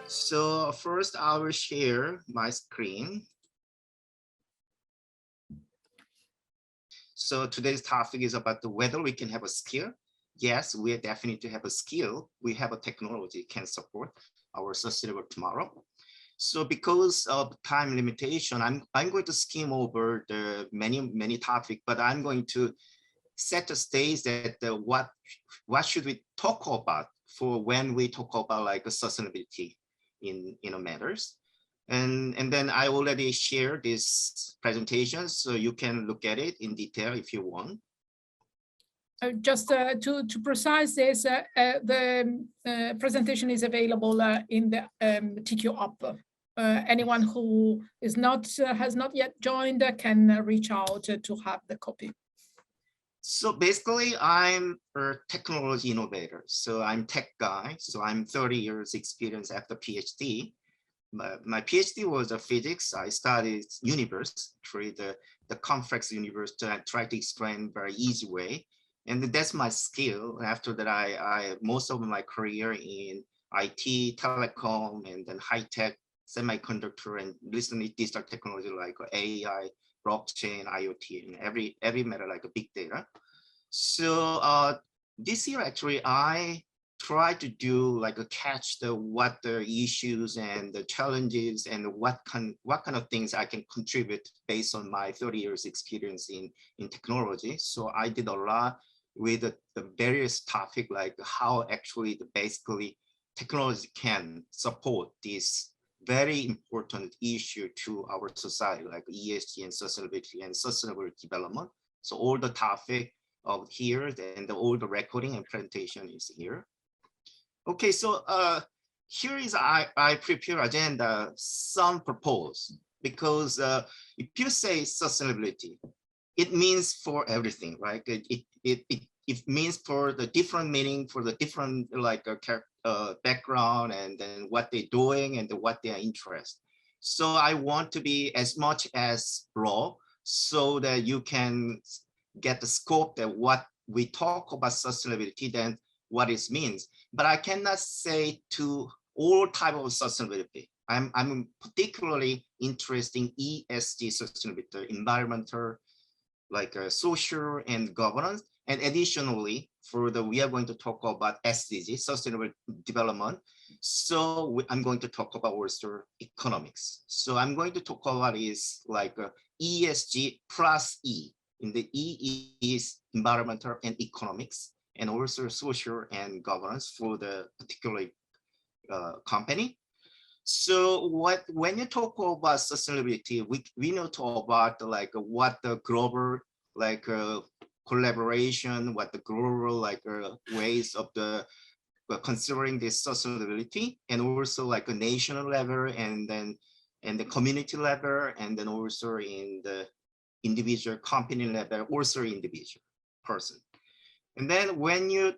So first I will share my screen. So today's topic is about whether we can have a skill. Yes, we definitely have a skill. We have a technology can support our sustainable tomorrow. So because of time limitation, I'm going to skim over the many topics, but I'm going to set the stage that what should we talk about for when we talk about like sustainability in matters. And then I already shared this presentation, so you can look at it in detail if you want. Just to precise this, the presentation is available in the TiiQu app. Anyone who is not has not yet joined can reach out to have the copy. So basically, I'm a technology innovator. So I'm tech guy. So I'm 30 years experience after PhD. My PhD was a physics. I studied universe, through the complex universe, and try to explain very easy way. And that's my skill. After that, I most of my career in IT, telecom, and then high tech, semiconductor, and recently digital technology like AI, blockchain, IoT, and every matter like a big data. So this year actually I try to do like a catch what the issues and the challenges and what kind of things I can contribute based on my 30 years experience in technology. So I did a lot with the various topic, like how actually basically technology can support this very important issue to our society, like ESG and sustainable development. So all the topic of here, and all the recording and presentation is here. Okay, so here is I prepare agenda, some propose, because if you say sustainability, it means for everything, right? It means for the different meaning for the different like background, and then what they're doing and what they are interested. So I want to be as much as broad so that you can get the scope that what we talk about sustainability, then what it means. But I cannot say to all type of sustainability. I'm particularly interested in ESG sustainability, environmental, like social and governance. And additionally, we are going to talk about SDG, sustainable development. So I'm going to talk about also economics. So I'm going to talk about is like ESG plus E. In the E is environmental and economics, and also social and governance for the particular company. So when you talk about sustainability, we know talk about like what the global like collaboration, what the global like ways of the considering this sustainability, and also like a national level, and the community level, and then also in the individual company level, also individual person. And then when you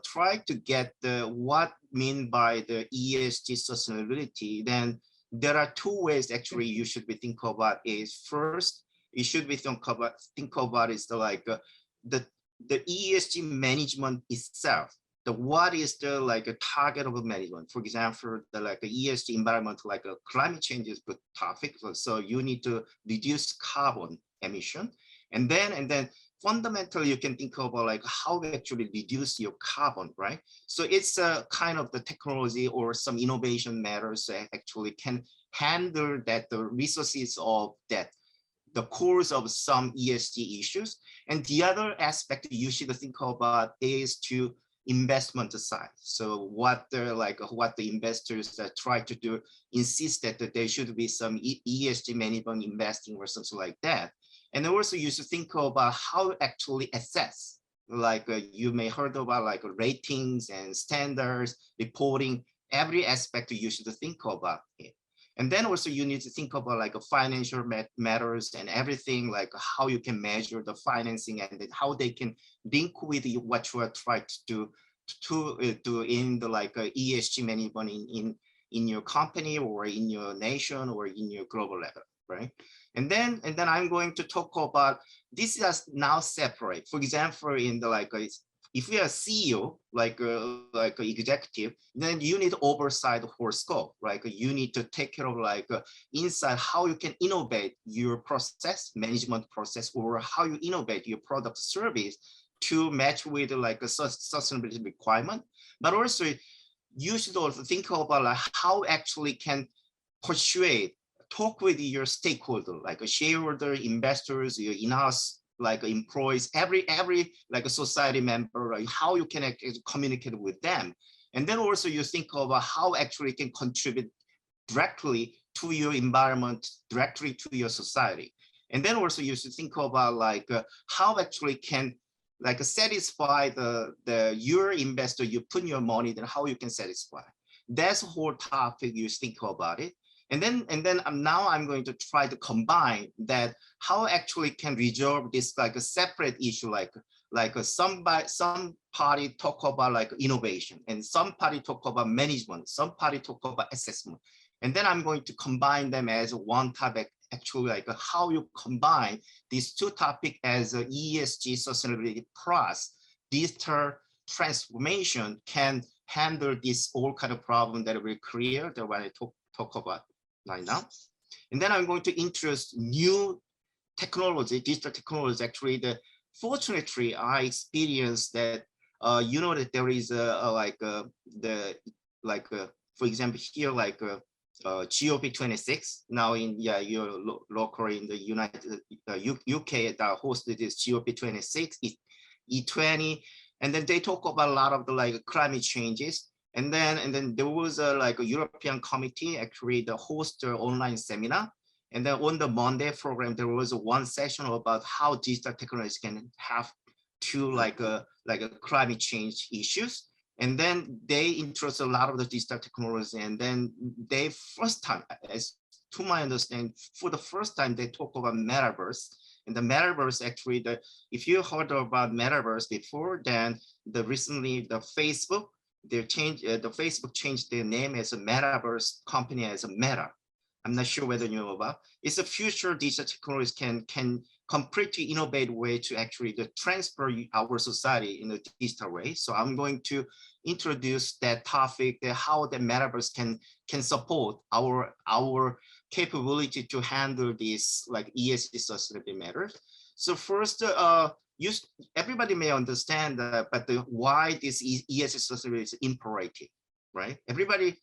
try to get what mean by the ESG sustainability, then there are two ways actually you should be think about is first, you should be think about is the ESG management itself. What is the like a target of management? For example, the like a ESG environment, like a climate change is good topic. So you need to reduce carbon emission, and then fundamentally you can think about like how to actually reduce your carbon, right? So it's a kind of the technology or some innovation matters that actually can handle that the resources of that the cores of some ESG issues. And the other aspect you should think about is to investment side. So what the investors try to do, insist that there should be some ESG management investing or something like that. And also you should think about how actually assess, like you may heard about like ratings and standards, reporting, every aspect you should think about it. And then also you need to think about like financial matters and everything, like how you can measure the financing and then how they can link with what you are trying to do in the like ESG management in your company or in your nation or in your global level, right? And then I'm going to talk about this is now separate. For example, in the like if you're a CEO, like an executive, then you need to oversight the whole scope, right? You need to take care of inside how you can innovate your process, management process, or how you innovate your product service to match with like a sustainability requirement. But also you should also think about like how actually can persuade, talk with your stakeholder, like a shareholder, investors, your in-house like employees, every like a society member, like how you can communicate with them. And then also you think about how actually can contribute directly to your environment, directly to your society. And then also you should think about like how actually can like satisfy the your investor, you put your money, then how you can satisfy. That's the whole topic you think about it. And then now I'm going to try to combine that how actually can resolve this like a separate issue, like some party talk about like innovation, and some party talk about management, some party talk about assessment. And then I'm going to combine them as one topic, actually like how you combine these two topics as a ESG sustainability plus digital transformation can handle this all kind of problem that we clear that when I talk about right now. And then I'm going to introduce new technology, digital technology. Actually, fortunately, I experienced that, you know, that there is for example, here, GOP26 now in your local in the United UK that hosted this GOP26 E20, and then they talk about a lot of the like climate changes. And then there was a European committee actually the host online seminar. And then on the Monday program, there was one session about how digital technology can have to like a climate change issues. And then they introduced a lot of the digital technology. And then they first time, as to my understanding, for the first time, they talk about metaverse. And the metaverse actually, if you heard about metaverse before, then recently the Facebook, the Facebook changed their name as a metaverse company as a Meta. I'm not sure whether you know about. It's a future digital technology can completely innovate way to actually transfer our society in a digital way. So I'm going to introduce that topic, how the metaverse can support our capability to handle these like ESG sustainability matters. So first, everybody may understand that, but why this ESG sustainability is imperative, right? Everybody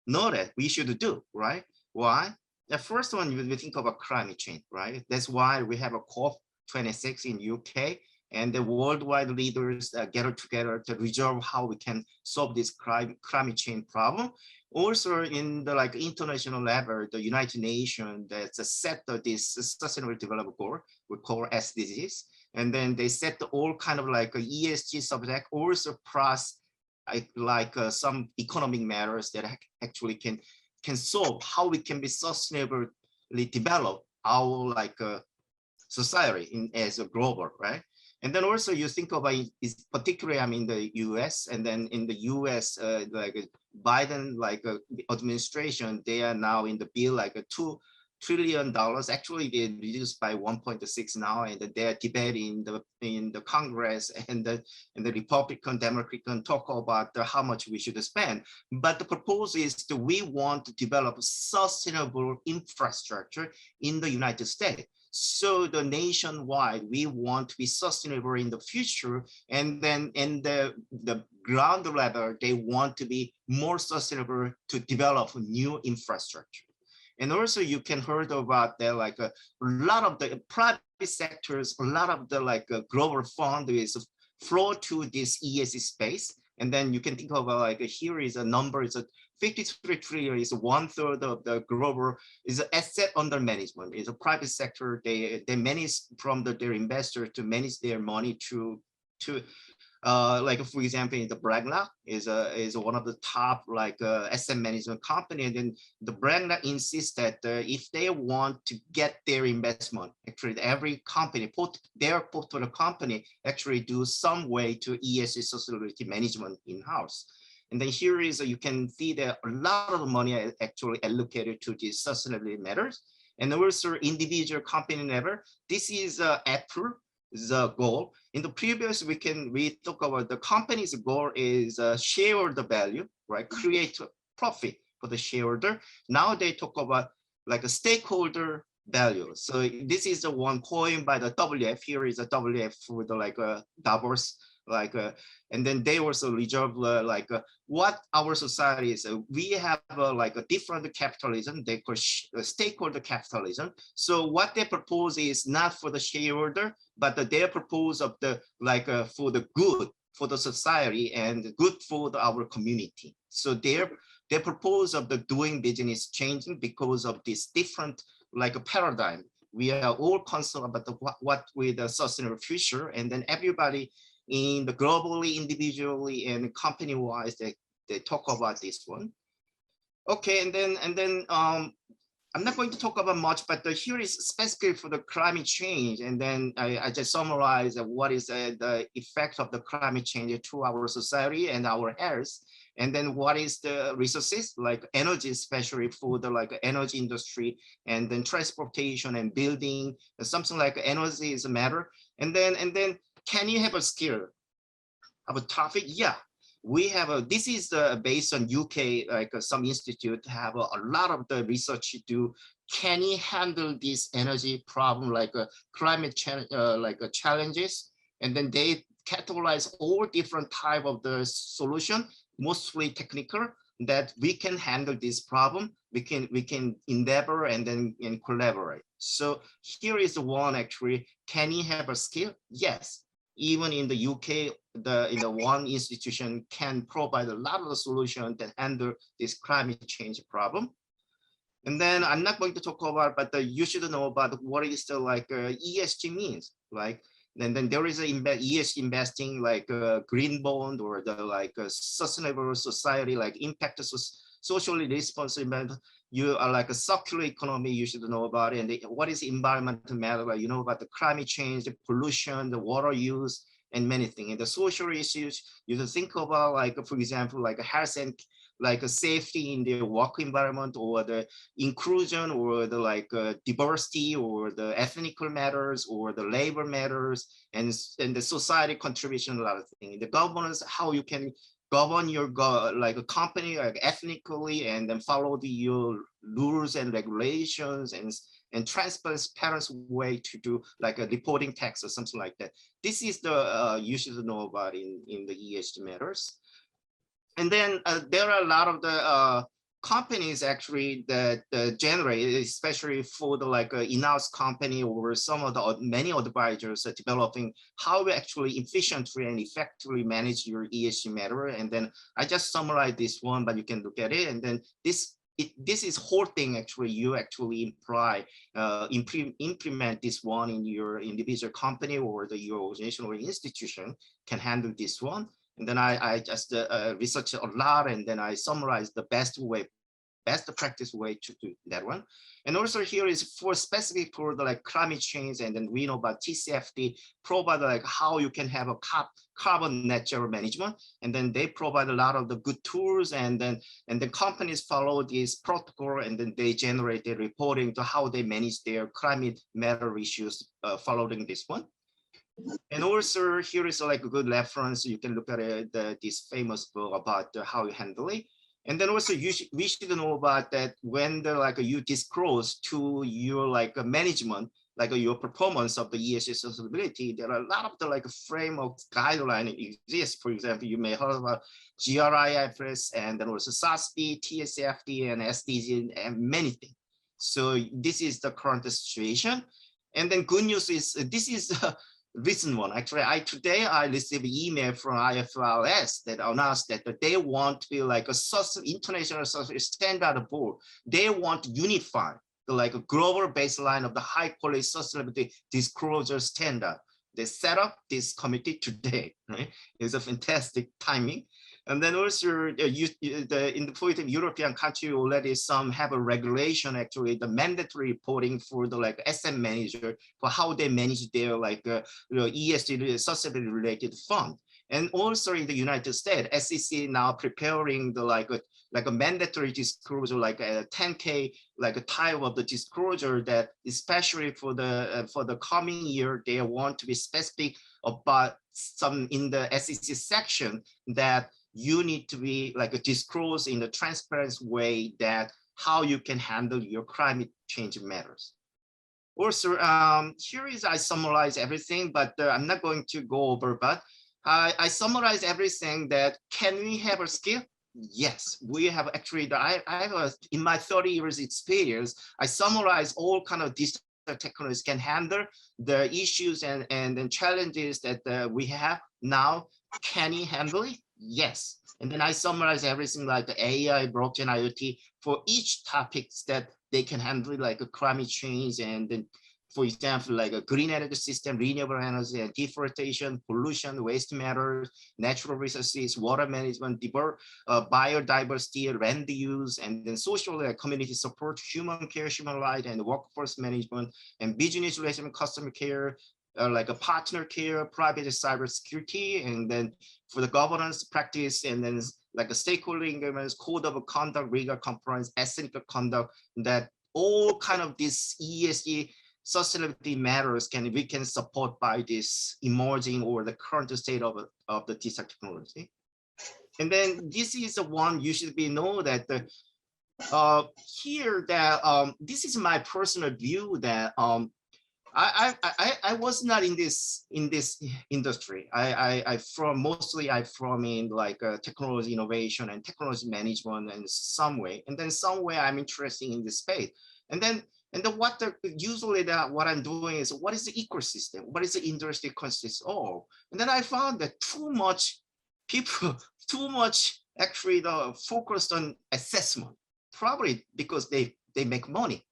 know that we should do, right? Why? The first one, we think about climate change, right? That's why we have a COP26 in UK, and the worldwide leaders get together to resolve how we can solve this climate change problem. Also, in the like international level, the United Nations that's set this Sustainable Development Goal we call SDGs, and then they set all kind of like a ESG subject, also plus some economic matters that actually can solve how we can be sustainably develop our society as a global, right? And then also you think about is particularly I'm in the US, and then in the US Biden administration, they are now in the bill $2 trillion. Actually they reduced by 1.6 now, and they're debating in the Congress, and the Republican Democrat talk about how much we should spend. But the proposal is that we want to develop sustainable infrastructure in the United States. So the nationwide, we want to be sustainable in the future, and then in the ground level, they want to be more sustainable to develop new infrastructure. And also you can heard about that a lot of the private sectors, a lot of the global fund is flow to this ESG space. And then you can think of here is a number, it's a 53 trillion is 1/3 of the global is asset under management. Is a private sector. They manage from their investors to manage their money to for example, in the BlackRock is one of the top asset management company, and then the BlackRock insists that if they want to get their investment, actually every company their portfolio company actually do some way to ESG sustainability management in-house. And then here is you can see that a lot of money is actually allocated to these sustainability matters, and also individual company level. This is Apple. the goal. In the previous, we talk about the company's goal is shareholder value, right? Create profit for the shareholder. Now they talk about like a stakeholder value. So this is the one coined by the WF. Here is a WF for the like Davos, like and then they also reserve what our society is. We have like a different capitalism. They call stakeholder capitalism. So what they propose is not for the shareholder, but their propose of the like for the good for the society and good for our community. So their propose of the doing business changing because of this different like a paradigm. We are all concerned about what with the sustainable future, and then everybody in the globally, individually, and company-wise, they talk about this one. Okay, and then I'm not going to talk about much, but here is specifically for the climate change, and then I just summarize what is the effect of the climate change to our society and our health, and then what is the resources like energy, especially for the like energy industry, and then transportation and building, something like energy is a matter, and then can you have a skill of a topic? Yeah, we have a, this is based on UK, like some institute have a lot of the research to do. Can you handle this energy problem like climate change, challenges? And then they categorize all different type of the solution, mostly technical, that we can handle this problem. We can endeavor and then collaborate. So here is the one actually. Can you have a skill? Yes. Even in the UK, the one institution can provide a lot of the solution that handle this climate change problem. And then I'm not going to talk about, but you should know about what is the like ESG means, like. And then there is a ESG investing like a green bond or the like a sustainable society, like impact socially responsible. You are like a circular economy, you should know about it. And what is environmental matter, like you know about the climate change, the pollution, the water use, and many things. And the social issues, you should think about like, for example, like a health and like a safety in the work environment, or the inclusion, or the like diversity, or the ethnical matters, or the labor matters, and the society contribution, a lot of things. The governance, how you can govern your like a company like ethnically, and then follow your rules and regulations, and transparent way to do like a reporting tax or something like that. This is the you should know about in the ESG matters. And then there are a lot of the companies actually that generate, especially for the like in-house company, or some of the many advisors are developing how we actually efficiently and effectively manage your ESG matter. And then I just summarize this one, but you can look at it. And then this is whole thing actually you actually implement this one in your individual company, or your organization or institution can handle this one. And then I just researched a lot, and then I summarized the best practice way to do that one. And also here is for specific for the like climate change, and then we know about TCFD provide like how you can have a carbon net zero management, and then they provide a lot of the good tools, and then companies follow this protocol, and then they generate the reporting to how they manage their climate matter issues following this one. And also here is like a good reference. You can look at it, this famous book about how you handle it. And then also we should know about that when the like you disclose to your like management, like your performance of the ESG sustainability, there are a lot of the like framework guideline exists. For example, you may heard about GRIFS, and then also SASB, TCFD, and SDG, and many things. So this is the current situation. And then good news is this is recent one. Actually, today I received an email from IFRS that announced that they want to be like a international standard board. They want to unify the like a global baseline of the high quality sustainability disclosure standard. They set up this committee today, right? It's a fantastic timing. And then also in the European country already some have a regulation, actually the mandatory reporting for the like SM manager for how they manage their like ESG sustainability related fund. And also in the United States, SEC now preparing the like a mandatory disclosure, like a 10K, like a type of the disclosure that especially for the coming year, they want to be specific about some in the SEC section that you need to be like a disclose in a transparent way that how you can handle your climate change matters. Also, here is I summarize everything, but I'm not going to go over, but I summarize everything that can we have a skill? Yes, we have actually, I have in my 30 years experience, I summarize all kind of digital technologies can handle the issues and challenges that we have now. Can he handle it? Yes. And then I summarize everything like the AI, blockchain, IoT for each topics that they can handle, like a climate change, and then, for example, like a green energy system, renewable energy, and deforestation, pollution, waste matters, natural resources, water management, biodiversity, land use, and then social community support, human care, human rights, and workforce management, and business relations, customer care, like a partner care, private cyber security, and then for the governance practice, and then like a stakeholder engagement, code of conduct, legal compliance, ethical conduct, that all kind of this ESG sustainability matters we can support by this emerging or the current state of the digital technology. And then this is the one you should be know that here that this is my personal view that I was not in this industry. I from mostly I from in like technology innovation and technology management in some way, and then some way I'm interested in this space. And then usually what I'm doing is what is the ecosystem? What is the industry consists of? And then I found that too much actually focused on assessment, probably because they make money.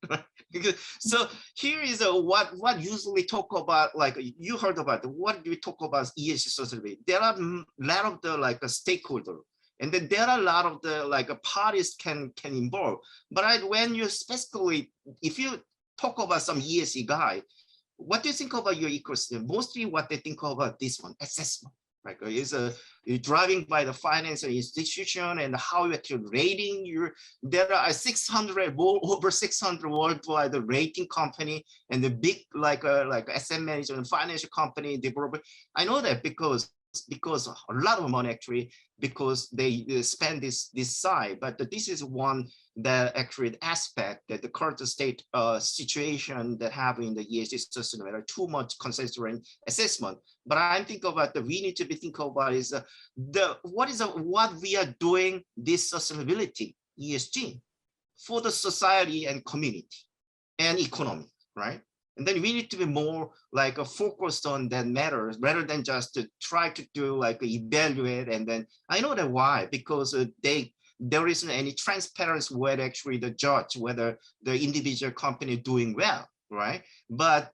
So here is what usually talk about, like you heard about what do we talk about ESG sustainability. There are a lot of the like a stakeholder, and then there are a lot of the like parties can involve. But when you specifically, if you talk about some ESG guy, what do you think about your ecosystem? Mostly what they think about this one, assessment. Right, is you're driving by the financial institution and how you're actually rating your. There are 600 over 600 worldwide rating company and the big like asset management financial company developer. I know that because a lot of money actually, because they spend this side. But this is one that actually aspect that the current state situation that have in the ESG system are too much concentrated assessment. But I think about we need to be thinking about is what we are doing this sustainability ESG for the society and community and economy, right? And then we need to be more like focused on that matters rather than just to try to do like evaluate. And then I know that why, because there isn't any transparency where actually the judge whether the individual company doing well, right? But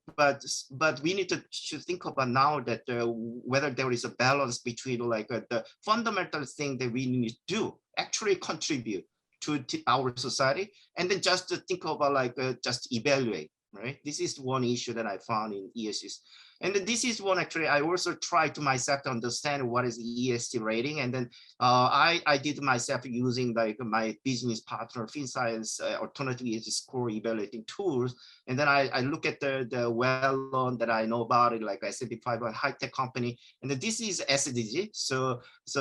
we need to think about now that whether there is a balance between like the fundamental thing that we need to do actually contribute to our society, and then just to think about like just evaluate. Right. This is one issue that I found in ESG. And then this is one actually I also try to myself to understand what is ESG rating. And then I did myself using like my business partner FinScience alternative ESG score evaluating tools. And then I look at the well-known that I know about it, like S&P 500 high-tech company. And then this is SDG. So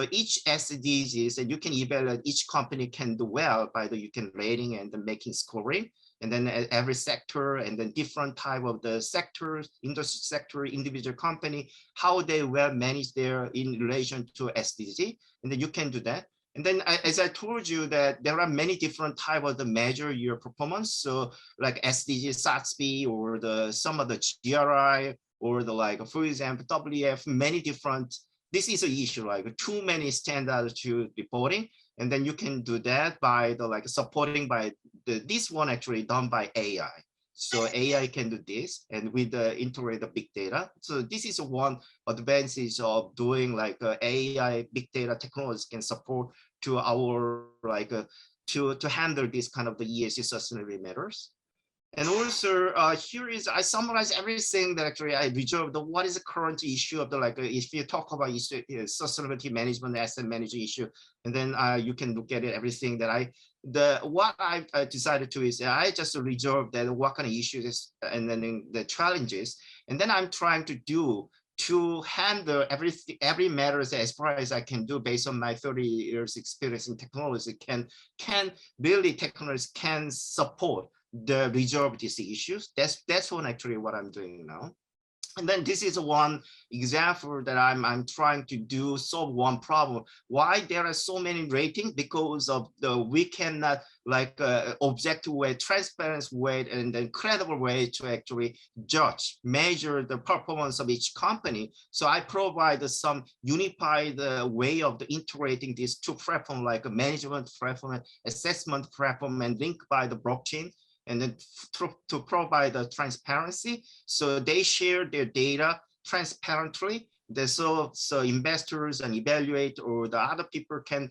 each SDGs, and you can evaluate each company can do well by you can rating and then making scoring. And then every sector, and then different type of the sectors, industry sector, individual company, how they will manage their in relation to SDG, and then you can do that. And then as I told you that there are many different type of the measure your performance. So like SDG, SASB, or some of the GRI, or the like, for example, WF, many different, this is an issue, like too many standards to reporting. And then you can do that by the like supporting by this one actually done by AI. So AI can do this, and with the integrated big data. So this is one advantage of doing like AI big data technology can support to our like to handle this kind of the ESG sustainability matters. And also here is, I summarize everything that actually I reserved. What is the current issue of the, like, if you talk about issue, sustainability management, asset management issue, and then you can look at it, everything that what I decided to is I just reserve that what kind of issues and then the challenges, and then I'm trying to do to handle every matters as far as I can do based on my 30 years experience in technology. Can really technology can support the resolve these issues. That's one actually what I'm doing now. And then this is one example that I'm trying to do, solve one problem. Why there are so many ratings? Because of we cannot like objective way, transparent way, and then credible way to actually judge, measure the performance of each company. So I provide some unified way of integrating these two platforms, like a management platform, assessment platform, and linked by the blockchain, and then to provide the transparency. So they share their data transparently. So investors and evaluate, or the other people can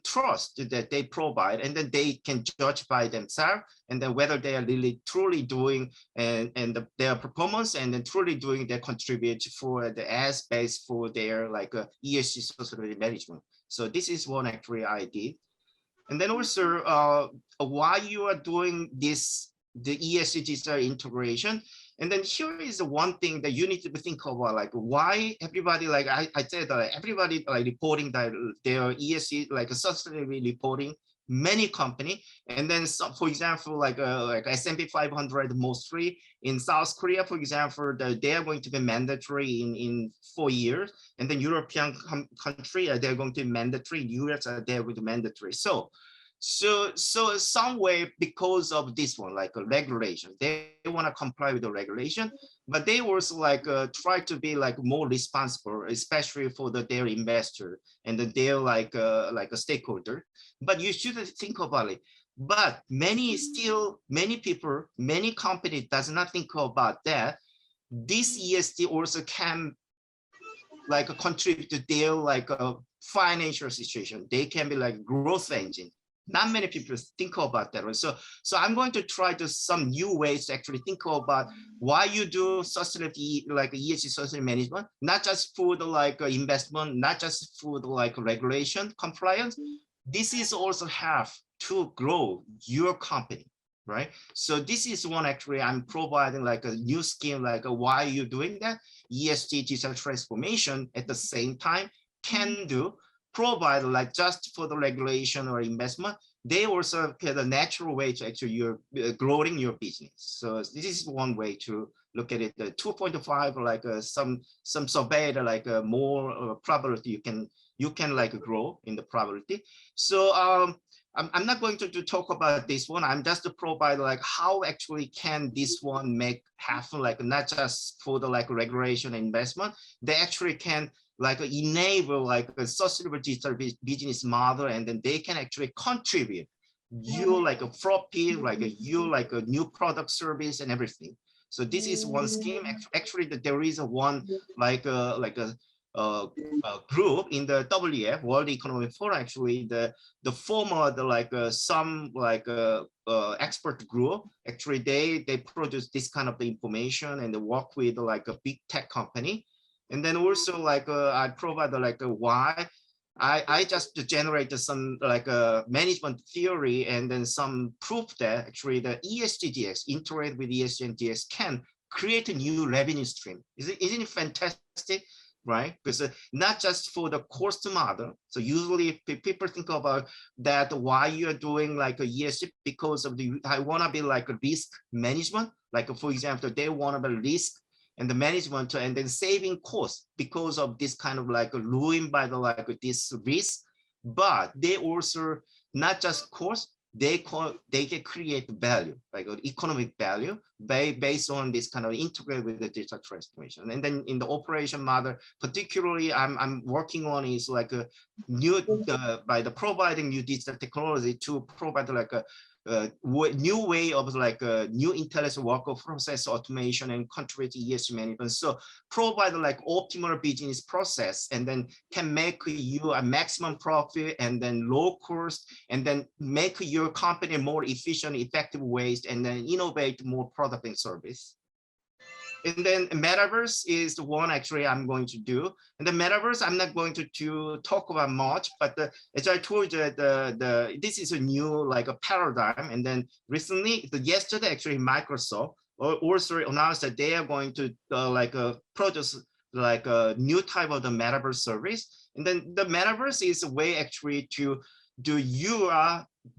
trust that they provide, and then they can judge by themselves, and then whether they are really truly doing their performance, and then truly doing their contribute for the as base for their like ESG sustainability management. So this is one actually I did. And then also why you are doing this, the ESG digital integration. And then here is the one thing that you need to think about, like why everybody, like I said, everybody like reporting that their ESG, like sustainability reporting, many company, and then some, for example, like S&P 500 mostly in South Korea, for example, they are going to be mandatory in 4 years, and then European country they're going to be mandatory. In US they're going to be mandatory. So some way, because of this one, like a regulation, they want to comply with the regulation, but they also like try to be like more responsible, especially for their investor and their like a stakeholder. But you should think about it. But many people, many companies does not think about that. This ESG also can like contribute to their like a financial situation. They can be like growth engine. Not many people think about that. So I'm going to try to some new ways to actually think about why you do sustainability, like ESG sustainability management, not just for the like investment, not just for the like regulation compliance. This is also have to grow your company, right? So this is one actually I'm providing like a new scheme, like why you doing that. ESG digital transformation at the same time can do provide like just for the regulation or investment. They also get a natural way to actually you're growing your business. So this is one way to look at it. The 2.5 like some survey like more probability you can like grow in the probability. So I'm not going to talk about this one. I'm just to provide like how actually can this one make happen, like not just for the like regulation investment. They actually can like enable like a sustainable digital business model, and then they can actually contribute you like a profit, like a new product service and everything. So this is one scheme. Actually, there is a one like a group in the WF World Economic Forum. Actually, the former like some like expert group. Actually, they produce this kind of the information and they work with like a big tech company. And then also like I provide like why I just generated some like a management theory and then some proof that actually the ESG integrate with ESG and DX can create a new revenue stream. Isn't it fantastic? Right? Because not just for the cost model. So usually people think about that why you're doing like a ESG because of I want to be like a risk management. Like for example, they want to be risk and the management and then saving costs because of this kind of like ruined by the like this risk. But they also not just cost, they can create value, like economic value based on this kind of integrate with the digital transformation. And then in the operation model, particularly I'm working on is like a new, by the providing new digital technology to provide like a new way of like a new intelligent worker process automation and contribute to ESG management. So provide like optimal business process and then can make you a maximum profit and then low cost and then make your company more efficient, effective ways and then innovate more product and service. And then metaverse is the one actually I'm going to do. And the metaverse, I'm not going to talk about much, but as I told you, this is a new like a paradigm. And then recently, yesterday actually, Microsoft also announced that they are going to produce like a new type of the metaverse service. And then the metaverse is a way actually to do you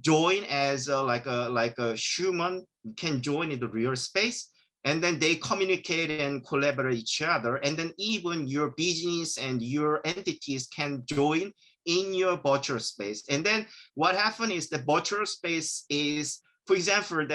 join as like a human can join in the real space. And then they communicate and collaborate each other. And then even your business and your entities can join in your virtual space. And then what happens is the virtual space is, for example,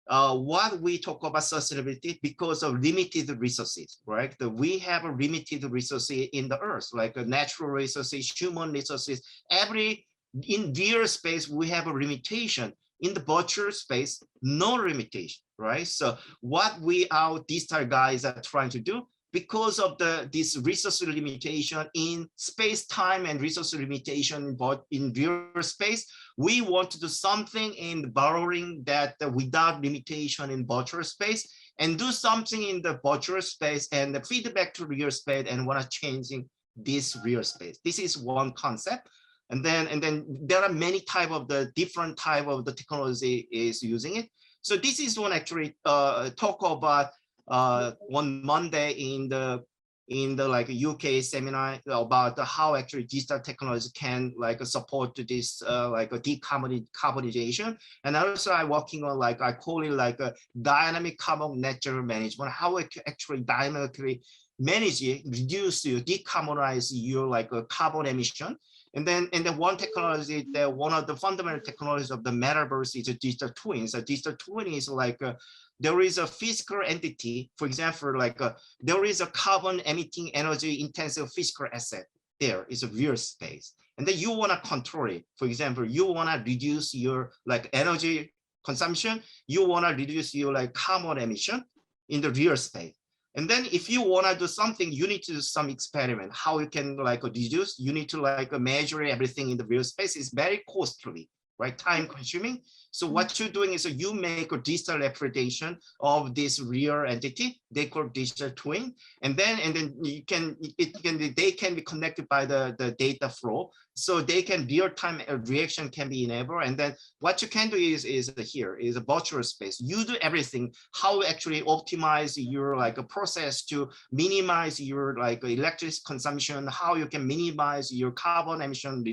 what we talk about sustainability because of limited resources, right? We have a limited resources in the earth, like natural resources, human resources. In real space, we have a limitation. In the virtual space, no limitation, right? So what our digital guys are trying to do, because of this resource limitation in space, time, and resource limitation in real space, we want to do something in borrowing that without limitation in virtual space and do something in the virtual space and the feedback to real space and want to changing this real space. This is one concept. And then there are many different type of the technology is using it. So this is one actually talk about one Monday in the like UK seminar about how actually digital technology can like support this like a decarbonization. And also I'm working on like I call it like a dynamic carbon natural management, how it actually dynamically manage it, reduce you, decarbonize your like a carbon emission. And then one technology, one of the fundamental technologies of the metaverse is a digital twin. So digital twin is like there is a physical entity, for example, like there is a carbon emitting energy intensive physical asset. There is a real space. And then you want to control it. For example, you want to reduce your like energy consumption. You want to reduce your like carbon emission in the real space. And then if you want to do something, you need to do some experiment, how you can like reduce, you need to like measure everything in the real space. Is very costly, right? Time consuming. So what you're doing is you make a digital representation of this real entity. They call digital twin. And then they can be connected by the data flow. So they can real-time reaction can be enabled. And then what you can do is here is a virtual space. You do everything, how actually optimize your like a process to minimize your like electricity consumption, how you can minimize your carbon emission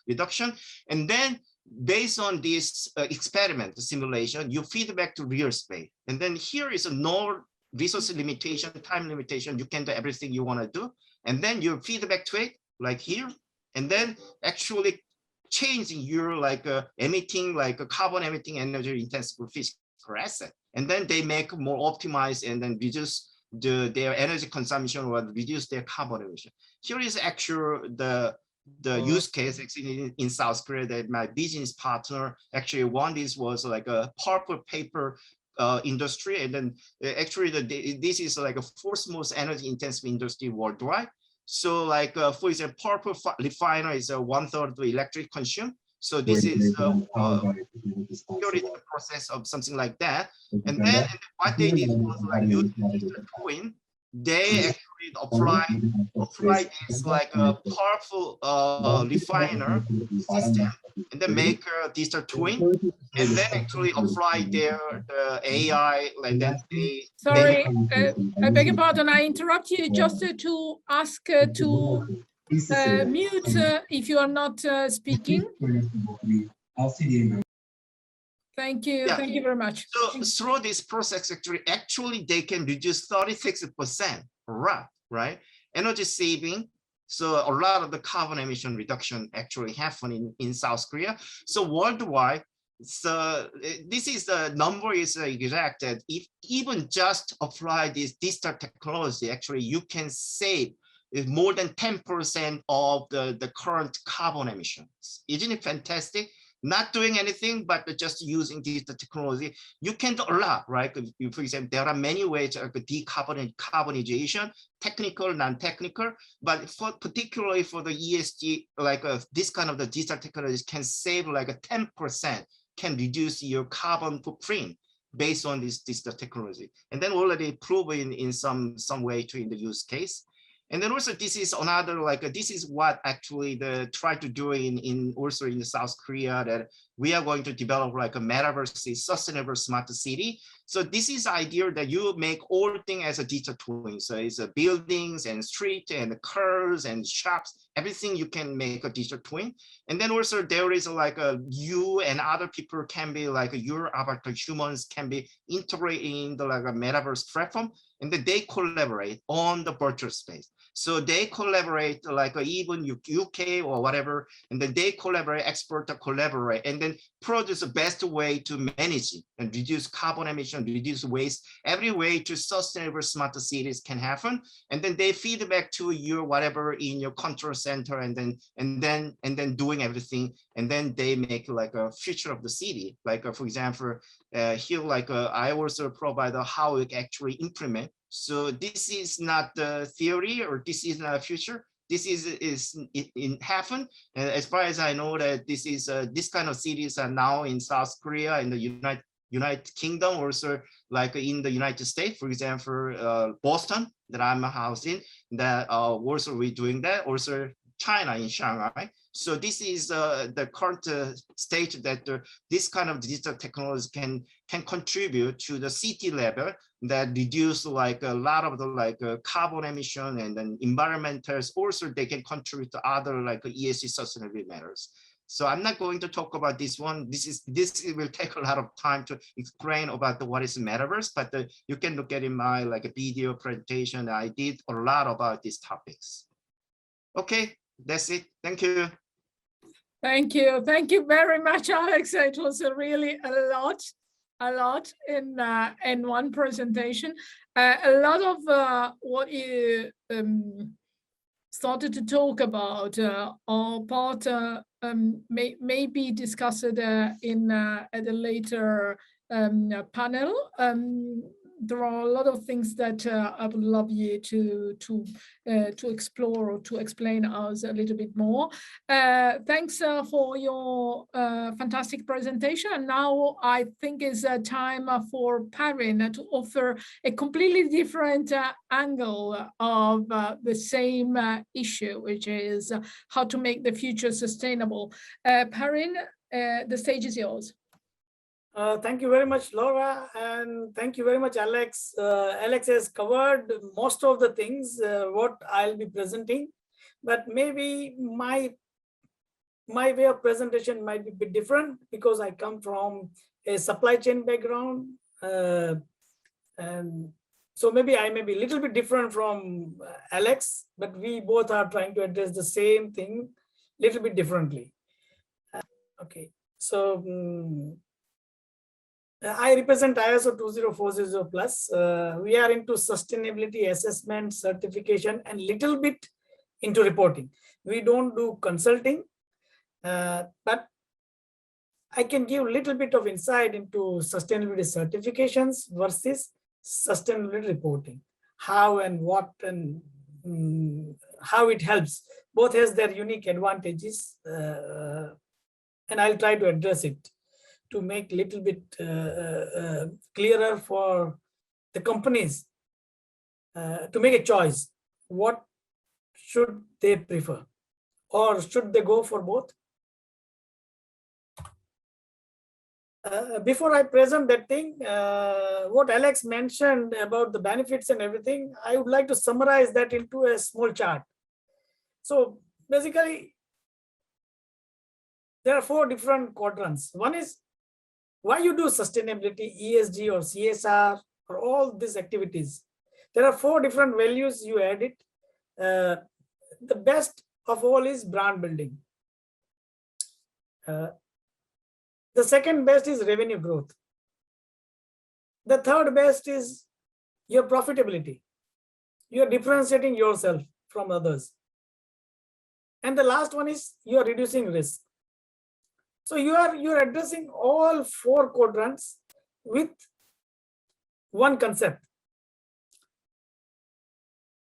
reduction. And then based on this experiment simulation, you feed back to real space. And then here is a no resource limitation, time limitation. You can do everything you want to do. And then you feed back to it like here. And then actually changing your like emitting like a carbon emitting energy intensive physical asset. And then they make more optimized and then reduce their energy consumption or reduce their carbon emission. Here is actually the use case in South Korea that my business partner actually one. This was like a pulp paper industry, and then actually this is like a fourth most energy intensive industry worldwide. So like for example, pulp refiner is 1/3 of the electric consume. So this is purely the process of something like that. And then what they did was like use the twin. They actually apply this like a powerful refiner system and then make a digital twin and then actually apply the AI like that. Sorry, I beg your pardon, I interrupt you just to ask to mute if you are not speaking. Thank you. Yeah. Thank you very much. So through this process, actually they can reduce 36%, right? Energy saving. So a lot of the carbon emission reduction actually happening in South Korea. So worldwide, So this is the number is exact that if even just apply this digital technology, actually you can save more than 10% of the current carbon emissions. Isn't it fantastic? Not doing anything, but just using digital technology, you can do a lot, right? For example, there are many ways of decarbonization, technical, non-technical, but for particularly for the ESG, like this kind of the digital technology can save like a 10%, can reduce your carbon footprint based on this digital technology, and then already proven in some way to in the use case. And then also this is another like this is what actually the try to do in also in the South Korea, that we are going to develop like a metaverse sustainable smart city. So this is the idea that you make all things as a digital twin. So it's a buildings and street and cars and shops, everything you can make a digital twin. And then also there is like a you and other people can be like your avatar humans can be integrated in the like a metaverse platform, and then they collaborate on the virtual space. So they collaborate like even UK or whatever, and then they collaborate, expert collaborate, and then produce the best way to manage it and reduce carbon emission, reduce waste. Every way to sustainable smart cities can happen, and then they feed back to you whatever in your control center, and then doing everything, and then they make like a future of the city. Like for example, here like I also provide how we actually implement. So this is not the theory, or this is not a future. This is in happen. And as far as I know, that this is this kind of cities are now in South Korea, in the United Kingdom, also like in the United States. For example, Boston, that I'm housed in, that also we're doing that. Also China, in Shanghai. So this is the current state that this kind of digital technology can contribute to the city level, that reduce like a lot of the like carbon emission, and then environmentals. Also they can contribute to other like ESG sustainability matters. So I'm not going to talk about this one. This will take a lot of time to explain about what is metaverse, but you can look at in my like a video presentation. I did a lot about these topics. Okay, that's it. Thank you. Thank you. Thank you very much, Alex. It was really a lot in one presentation. A lot of what you started to talk about are part may be discussed in at a later panel. There are a lot of things that I would love you to explore or to explain us a little bit more. Thanks for your fantastic presentation. And now I think it's time for Parin to offer a completely different angle of the same issue, which is how to make the future sustainable. Parin, the stage is yours. Thank you very much, Laura, and thank you very much, Alex. Alex has covered most of the things what I'll be presenting, but maybe my way of presentation might be a bit different, because I come from a supply chain background, and so maybe I may be a little bit different from Alex, but we both are trying to address the same thing a little bit differently. Okay, so I represent ISO 20400 plus. We are into sustainability assessment, certification, and little bit into reporting. We don't do consulting, but I can give a little bit of insight into sustainability certifications versus sustainability reporting. How and what and how it helps. Both has their unique advantages, and I'll try to address it to make a little bit clearer for the companies to make a choice. What should they prefer? Or should they go for both? Before I present that thing, what Alex mentioned about the benefits and everything, I would like to summarize that into a small chart. So basically, there are 4 different quadrants. One is why you do sustainability, ESG or CSR or all these activities. There are 4 different values you add it. The best of all is brand building. The second best is revenue growth. The third best is your profitability. You are differentiating yourself from others. And the last one is you are reducing risk. So you are addressing all four quadrants with one concept.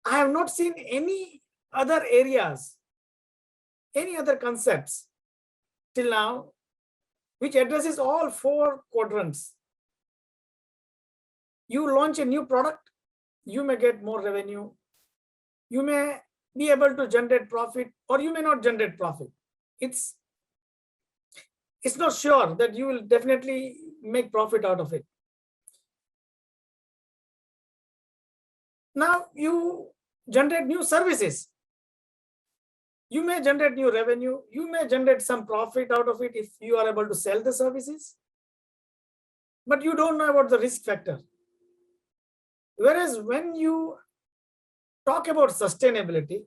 I have not seen any other areas, any other concepts till now, which addresses all four quadrants. You launch a new product, you may get more revenue. You may be able to generate profit, or you may not generate profit. It's not sure that you will definitely make profit out of it. Now you generate new services. You may generate new revenue. You may generate some profit out of it if you are able to sell the services. But you don't know about the risk factor. Whereas when you talk about sustainability,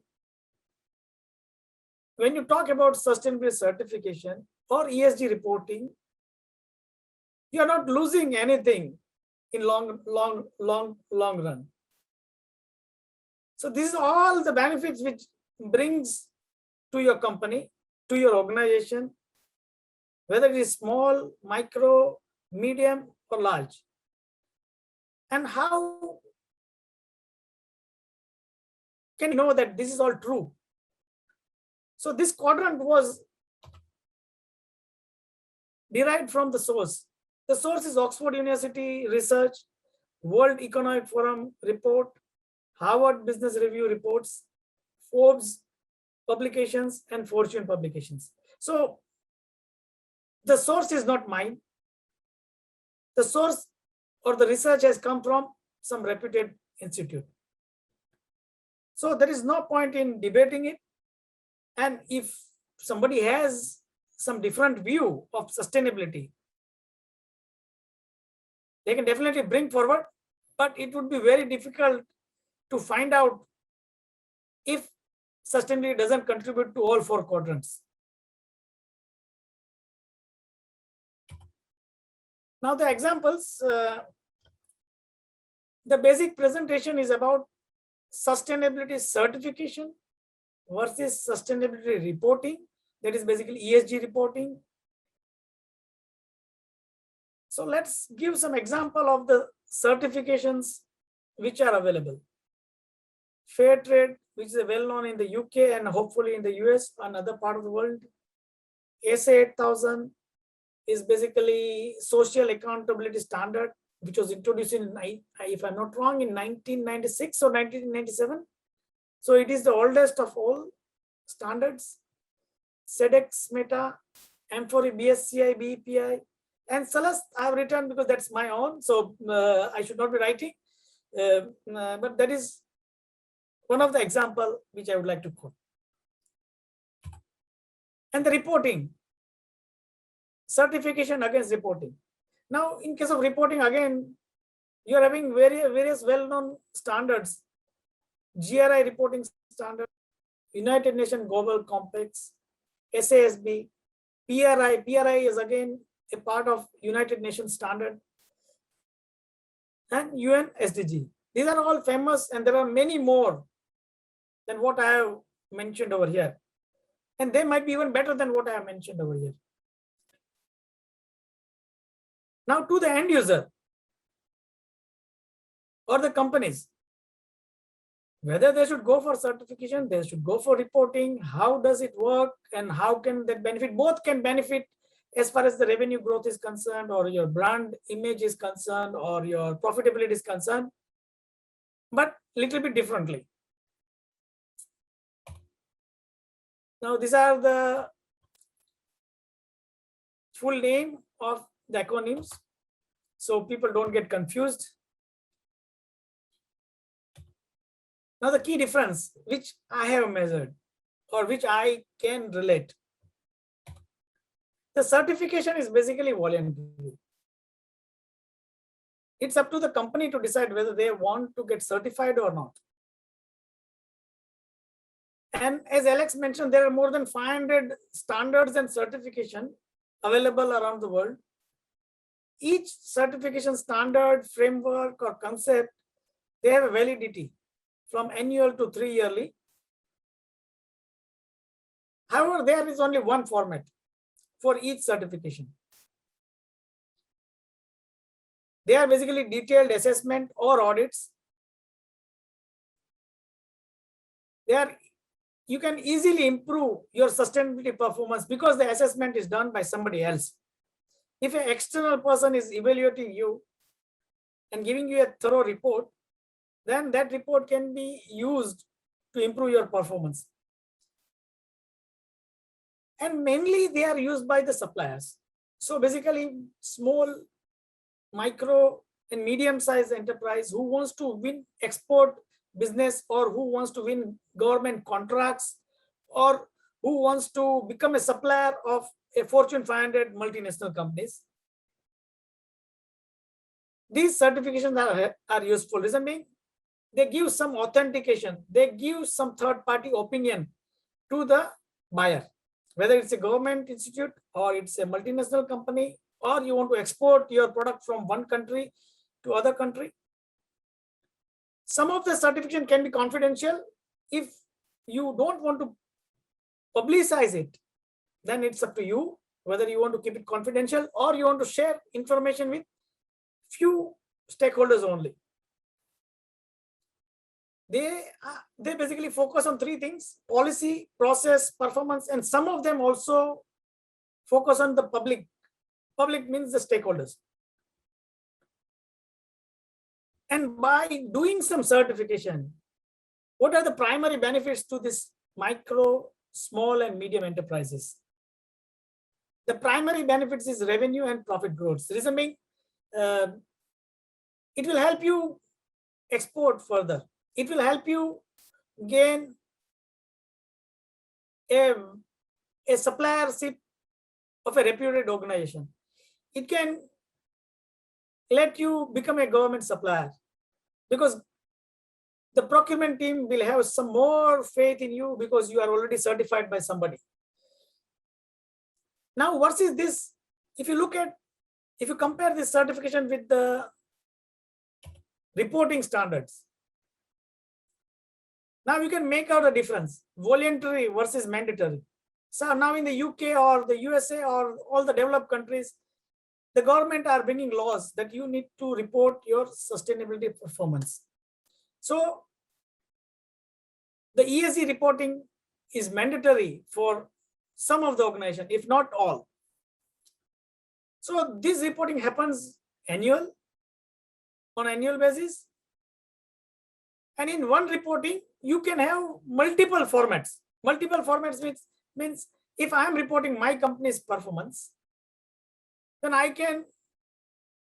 when you talk about sustainability certification or ESG reporting, you are not losing anything in long run. So this is all the benefits which brings to your company, to your organization, whether it is small, micro, medium, or large. And how can you know that this is all true? So this quadrant was derived from the source. The source is Oxford University research, World Economic Forum report, Harvard Business Review reports, Forbes publications, and Fortune publications. So the source is not mine. The source or the research has come from some reputed institute. So there is no point in debating it. And if somebody has some different view of sustainability, they can definitely bring forward, but it would be very difficult to find out if sustainability doesn't contribute to all four quadrants. Now the examples, the basic presentation is about sustainability certification versus sustainability reporting. That is basically ESG reporting. So let's give some example of the certifications which are available. Fair trade, which is well known in the UK and hopefully in the US and other part of the world. SA 8000 is basically social accountability standard, which was introduced in, if I'm not wrong, in 1996 or 1997. So it is the oldest of all standards. SEDEX Meta, M4E, BSCI, BEPI, and Celeste I have written because that's my own, so I should not be writing. But that is one of the example which I would like to quote. And the reporting, certification against reporting. Now, in case of reporting, again, you are having various well-known standards. GRI reporting standard, United Nations Global Compacts, SASB, PRI. PRI is again a part of United Nations standard, and UN SDG. These are all famous, and there are many more than what I have mentioned over here. And they might be even better than what I have mentioned over here. Now to the end user or the companies, whether they should go for certification, they should go for reporting, how does it work and how can that benefit? Both can benefit as far as the revenue growth is concerned, or your brand image is concerned, or your profitability is concerned, but little bit differently. Now these are the full name of the acronyms, so people don't get confused. Now the key difference which I have measured or which I can relate. The certification is basically voluntary. It's up to the company to decide whether they want to get certified or not. And as Alex mentioned, there are more than 500 standards and certification available around the world. Each certification standard, framework, or concept, they have a validity from annual to 3 yearly. However, there is only one format for each certification. They are basically detailed assessment or audits. You can easily improve your sustainability performance because the assessment is done by somebody else. If an external person is evaluating you and giving you a thorough report, then that report can be used to improve your performance. And mainly they are used by the suppliers. So basically small, micro and medium-sized enterprise who wants to win export business, or who wants to win government contracts, or who wants to become a supplier of a Fortune 500 multinational companies. These certifications are useful. Reason being, they give some authentication, they give some third-party opinion to the buyer, whether it's a government institute or it's a multinational company, or you want to export your product from one country to other country. Some of the certification can be confidential. If you don't want to publicize it, then it's up to you whether you want to keep it confidential or you want to share information with few stakeholders only. They basically focus on 3 things: policy, process, performance, and some of them also focus on the public. Public means the stakeholders. And by doing some certification, what are the primary benefits to this micro, small, and medium enterprises? The primary benefits is revenue and profit growth. Reason being, it will help you export further. It will help you gain a suppliership of a reputed organization. It can let you become a government supplier because the procurement team will have some more faith in you because you are already certified by somebody. Now, what is this? If you compare this certification with the reporting standards, now you can make out a difference: voluntary versus mandatory. So now in the UK or the USA or all the developed countries, the government are bringing laws that you need to report your sustainability performance. So the ESG reporting is mandatory for some of the organization, if not all. So this reporting happens on annual basis. And in one reporting, you can have multiple formats. Multiple formats means if I am reporting my company's performance, then I can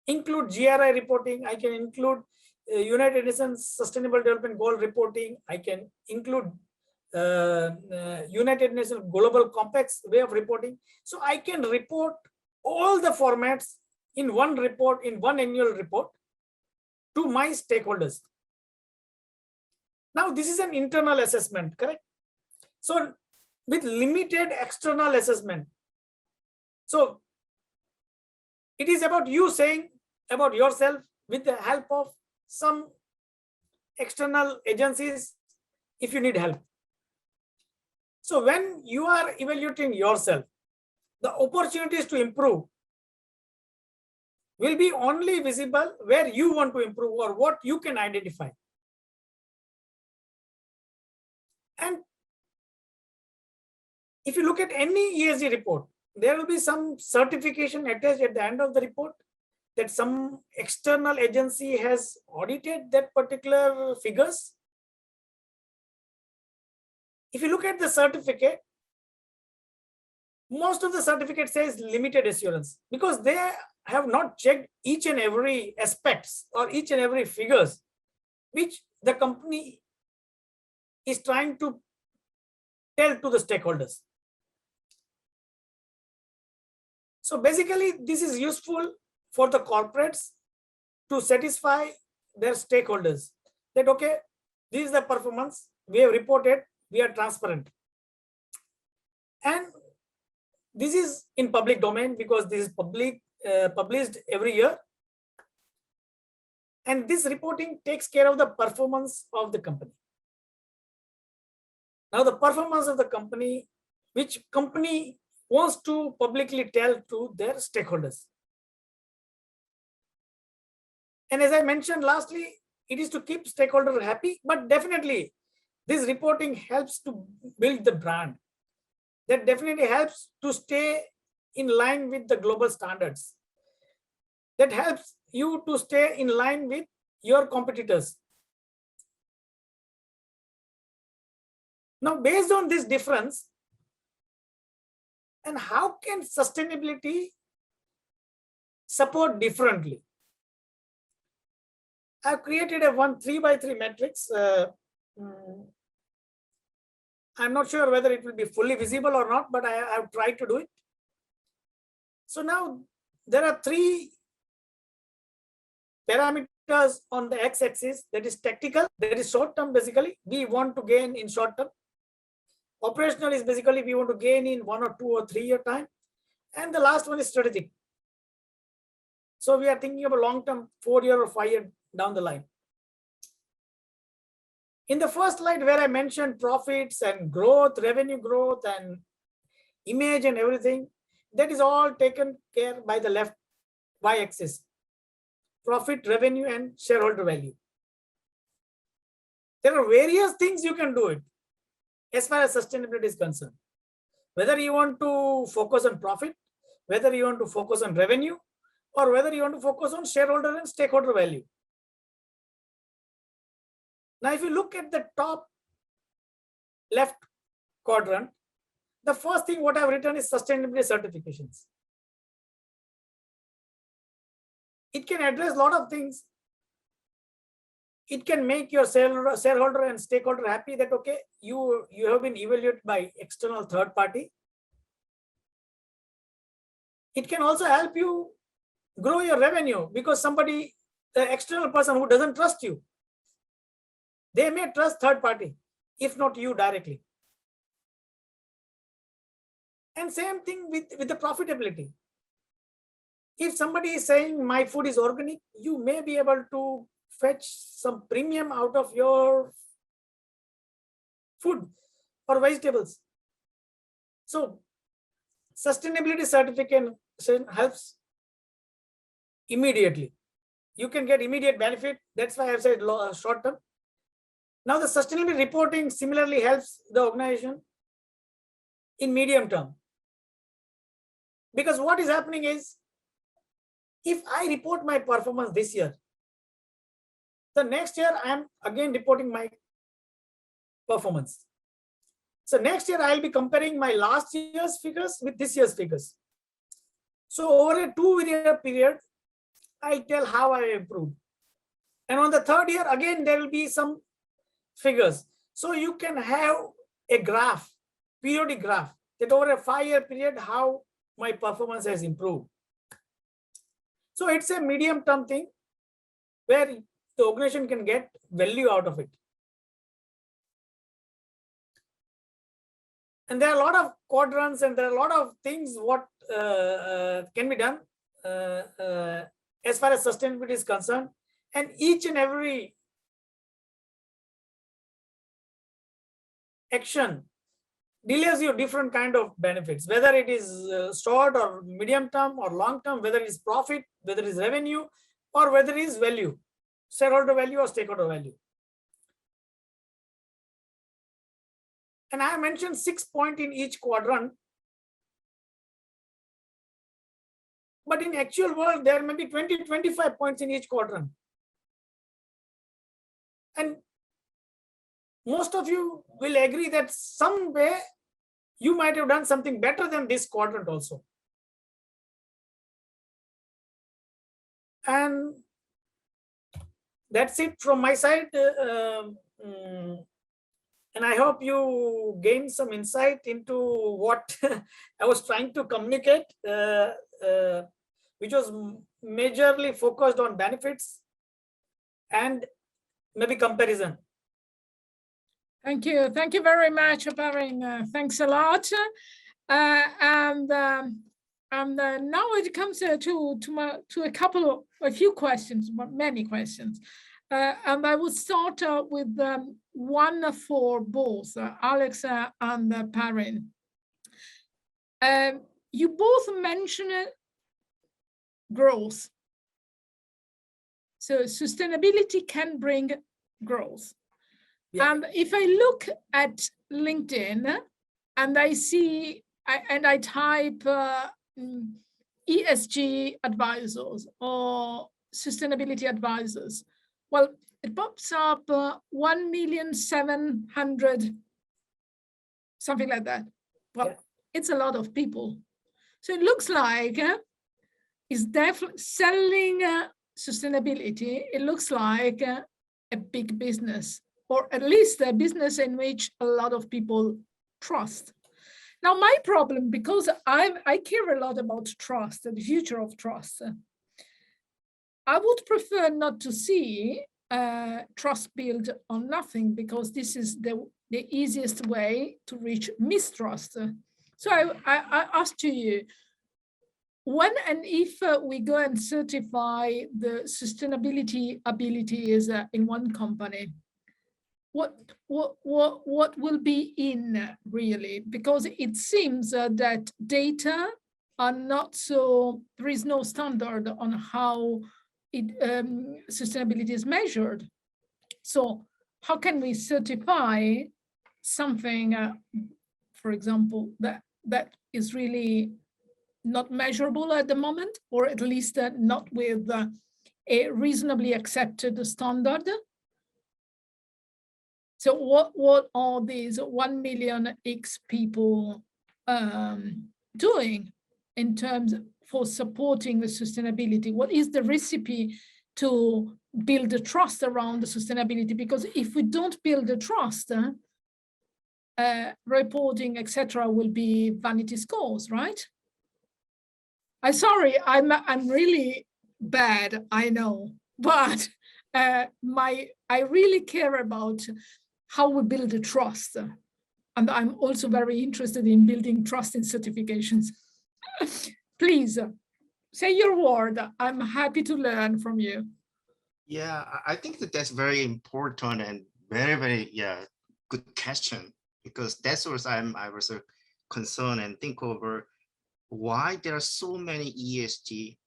include GRI reporting, I can include United Nations Sustainable Development Goal reporting, I can include United Nations Global Compact's way of reporting. So I can report all the formats in one report, in one annual report to my stakeholders. Now this is an internal assessment, correct? So with limited external assessment. So it is about you saying about yourself with the help of some external agencies if you need help. So when you are evaluating yourself, the opportunities to improve will be only visible where you want to improve or what you can identify. And if you look at any ESG report, there will be some certification attached at the end of the report that some external agency has audited that particular figures. If you look at the certificate, most of the certificate says limited assurance because they have not checked each and every aspects or each and every figures which the company is trying to tell to the stakeholders. So basically, this is useful for the corporates to satisfy their stakeholders that, okay, this is the performance, we have reported, we are transparent. And This is in public domain because this is published every year. And this reporting takes care of the performance of the company. Now, the performance of the company, which company wants to publicly tell to their stakeholders. And as I mentioned lastly, it is to keep stakeholders happy, but definitely this reporting helps to build the brand. That definitely helps to stay in line with the global standards. That helps you to stay in line with your competitors. Now, based on this difference, and how can sustainability support differently? I've created a 3x3 matrix. I'm not sure whether it will be fully visible or not, but I have tried to do it. So now there are 3 parameters on the x-axis. That is tactical, that is short term. Basically, we want to gain in short term. Operational is basically we want to gain in 1 or 2 or 3 year time. And the last one is strategic. So we are thinking of a long term, 4 year or 5 year down the line. In the first slide where I mentioned profits and growth, revenue growth and image and everything, that is all taken care by the left y-axis. Profit, revenue and shareholder value. There are various things you can do it as far as sustainability is concerned. Whether you want to focus on profit, whether you want to focus on revenue, or whether you want to focus on shareholder and stakeholder value. Now, if you look at the top left quadrant, the first thing what I've written is sustainability certifications. It can address a lot of things. It can make your shareholder and stakeholder happy that, okay, you have been evaluated by external third party. It can also help you grow your revenue because somebody, the external person who doesn't trust you, they may trust third party, if not you directly. And same thing with the profitability. If somebody is saying my food is organic, you may be able to fetch some premium out of your food or vegetables. So sustainability certification helps immediately. You can get immediate benefit. That's why I've said short term. Now the sustainability reporting similarly helps the organization in medium term. Because what is happening is, if I report my performance this year, the next year I am again reporting my performance. So next year I'll be comparing my last year's figures with this year's figures. So over a 2-year period, I'll tell how I improved. And on the 3rd year, again, there will be some figures. So you can have a graph, periodic graph, that over a 5-year period, how my performance has improved. So it's a medium-term thing where the organization can get value out of it. And there are a lot of quadrants and there are a lot of things what can be done as far as sustainability is concerned. And each and every action delivers you different kind of benefits, whether it is short or medium term or long term, whether it is profit, whether it is revenue, or whether it is value, shareholder value or stakeholder value. And I have mentioned 6 points in each quadrant. But in actual world, there may be 20, 25 points in each quadrant. And most of you will agree that some way you might have done something better than this quadrant also. And that's it from my side. And I hope you gained some insight into what I was trying to communicate, which was majorly focused on benefits and maybe comparison. Thank you. Thank you very much, Parin. Thanks a lot. And now it comes to a few questions, many questions. And I will start with one for both Alex and Parin. You both mentioned growth. So sustainability can bring growth. Yeah. And if I look at LinkedIn and I see, I type ESG advisors or sustainability advisors, well, it pops up 1,700,000, something like that. Well, yeah. It's a lot of people. So it looks like it's definitely selling sustainability. It looks like a big business, or at least a business in which a lot of people trust. Now, my problem, because I care a lot about trust, the future of trust, I would prefer not to see trust built on nothing, because this is the easiest way to reach mistrust. So I ask to you, when and if we go and certify the sustainability abilities in one company, what will be in really? Because it seems that data are not so, there is no standard on how sustainability is measured. So how can we certify something, for example, that is really not measurable at the moment, or at least not with a reasonably accepted standard? So what are these 1 million X people doing in terms for supporting the sustainability? What is the recipe to build the trust around the sustainability? Because if we don't build the trust, reporting, etc., will be vanity scores, right? I'm sorry, I'm really bad, I know, but I really care about how we build a trust. And I'm also very interested in building trust in certifications. Please, say your word. I'm happy to learn from you. Yeah, I think that's very important and very, very, good question, because that's what I was concerned and think over why there are so many ESG,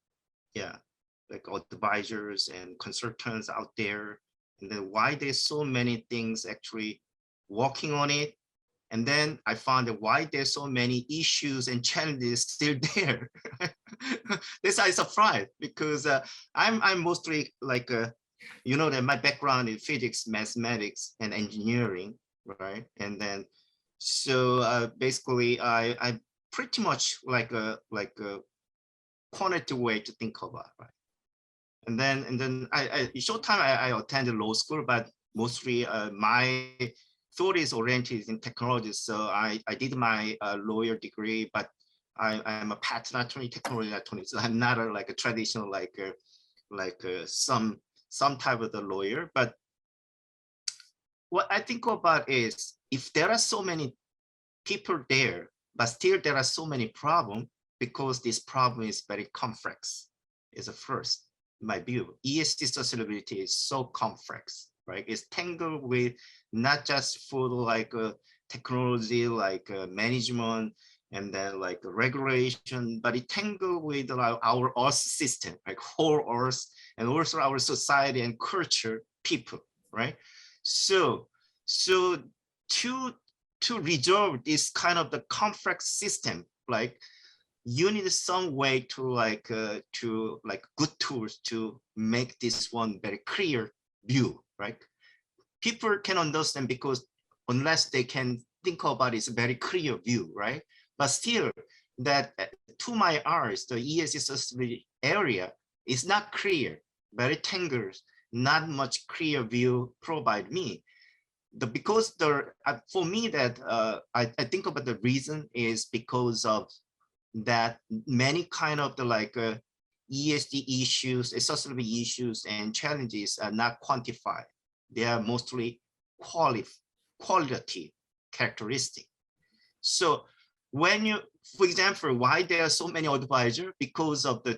like advisors and consultants out there, and then why there's so many things actually working on it. And then I found that why there's so many issues and challenges still there. This I surprised, because I'm mostly like, that my background is physics, mathematics, and engineering, right? And then, so basically I pretty much like a quantitative way to think about, right? And then I short time I attended law school, but mostly my thought is oriented in technology. So I did my lawyer degree, but I'm a patent attorney, technology attorney. So I'm not like a traditional some type of the lawyer. But what I think about is, if there are so many people there, but still there are so many problems, because this problem is very complex, is a first. My view, ESG sustainability is so complex, right? It's tangled with not just for like technology, like management, and then like regulation, but it tangled with our Earth system, like whole Earth, and also our society and culture, people, right? So to resolve this kind of the complex system, like, you need some way to good tools to make this one very clear view, right? People can understand, because unless they can think about it's a very clear view, right? But still, that to my eyes, the ESG sustainability area is not clear, very tangled, not much clear view provide me. Because for me that I think about the reason is because of that many kind of the ESG issues, sustainability issues and challenges are not quantified. They are mostly quality characteristic. So when you, for example, why there are so many advisors? Because of the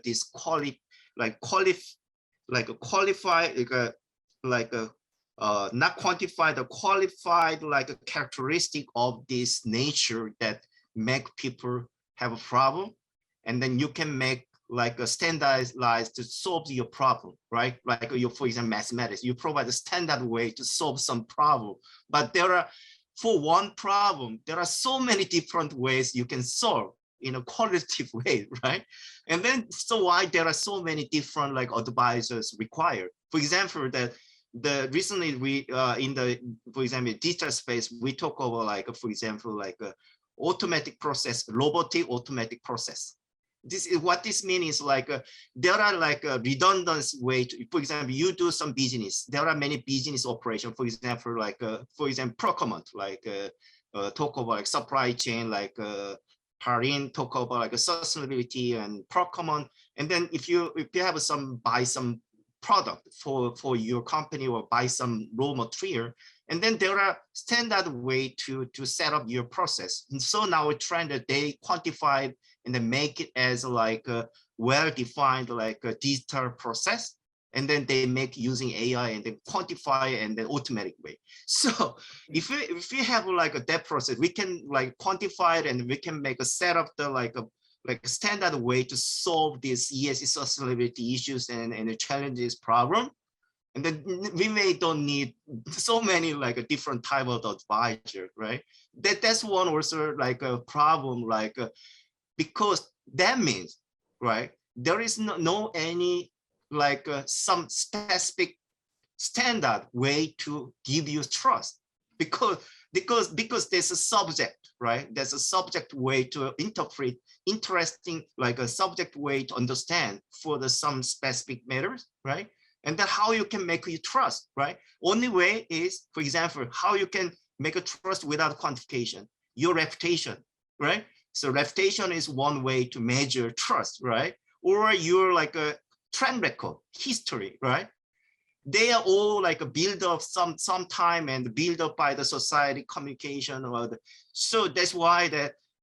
not quantified, the qualified like a characteristic of this nature that make people have a problem, and then you can make like a standardized to solve your problem, right? Like you, for example, mathematics, you provide a standard way to solve some problem, but there are, for one problem, there are so many different ways you can solve in a qualitative way, right? And then, so why there are so many different like advisors required? For example, recently we in the, for example, digital space, we talk about like, for example, like a automatic process, robotic automatic process. This is what this means is like there are like a redundant way to, for example, you do some business. There are many business operations. For example, like for example, procurement, like talk about like supply chain, like Parin talk about like sustainability and procurement. And then if you have buy some product for your company or buy some raw material, and then there are standard way to set up your process. And so now we're trying to they quantify and then make it as like a well-defined like a digital process, and then they make using AI and then quantify and then automatic way. So if we have like a that process, we can like quantify it and we can make a set of the like a standard way to solve these ESG sustainability issues and the challenges problem. And then we don't need so many like a different type of advisor, right? That's one also like a problem, like because that means, right, there is no any like some specific standard way to give you trust, because there's a subject, right? There's a subject way to interpret interesting, like a subject way to understand for some specific matters, right? And then how you can make you trust, right? Only way is, for example, how you can make a trust without quantification, your reputation, right? So reputation is one way to measure trust, right? Or your like a trend record, history, right? They are all like a build up some time and build up by the society communication or so that's why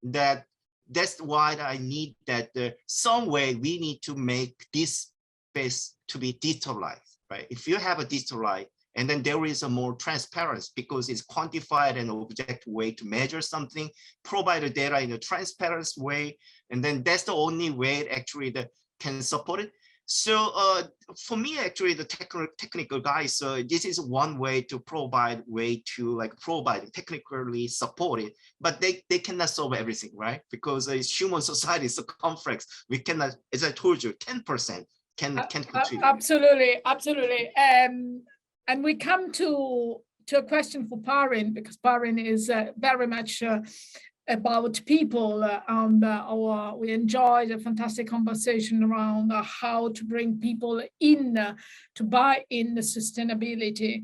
that's why I need that some way we need to make this space to be digitalized, right? If you have a digitalized, and then there is a more transparency because it's quantified and objective way to measure something, provide the data in a transparent way, and then that's the only way actually that can support it. So for me, actually, the technical guys, this is one way to provide technically support it, but they cannot solve everything, right? Because human society is so complex. We cannot, as I told you, 10% can contribute. Absolutely, absolutely. And we come to a question for Parin, because Parin is very much about people, and we enjoyed a fantastic conversation around how to bring people in to buy in the sustainability.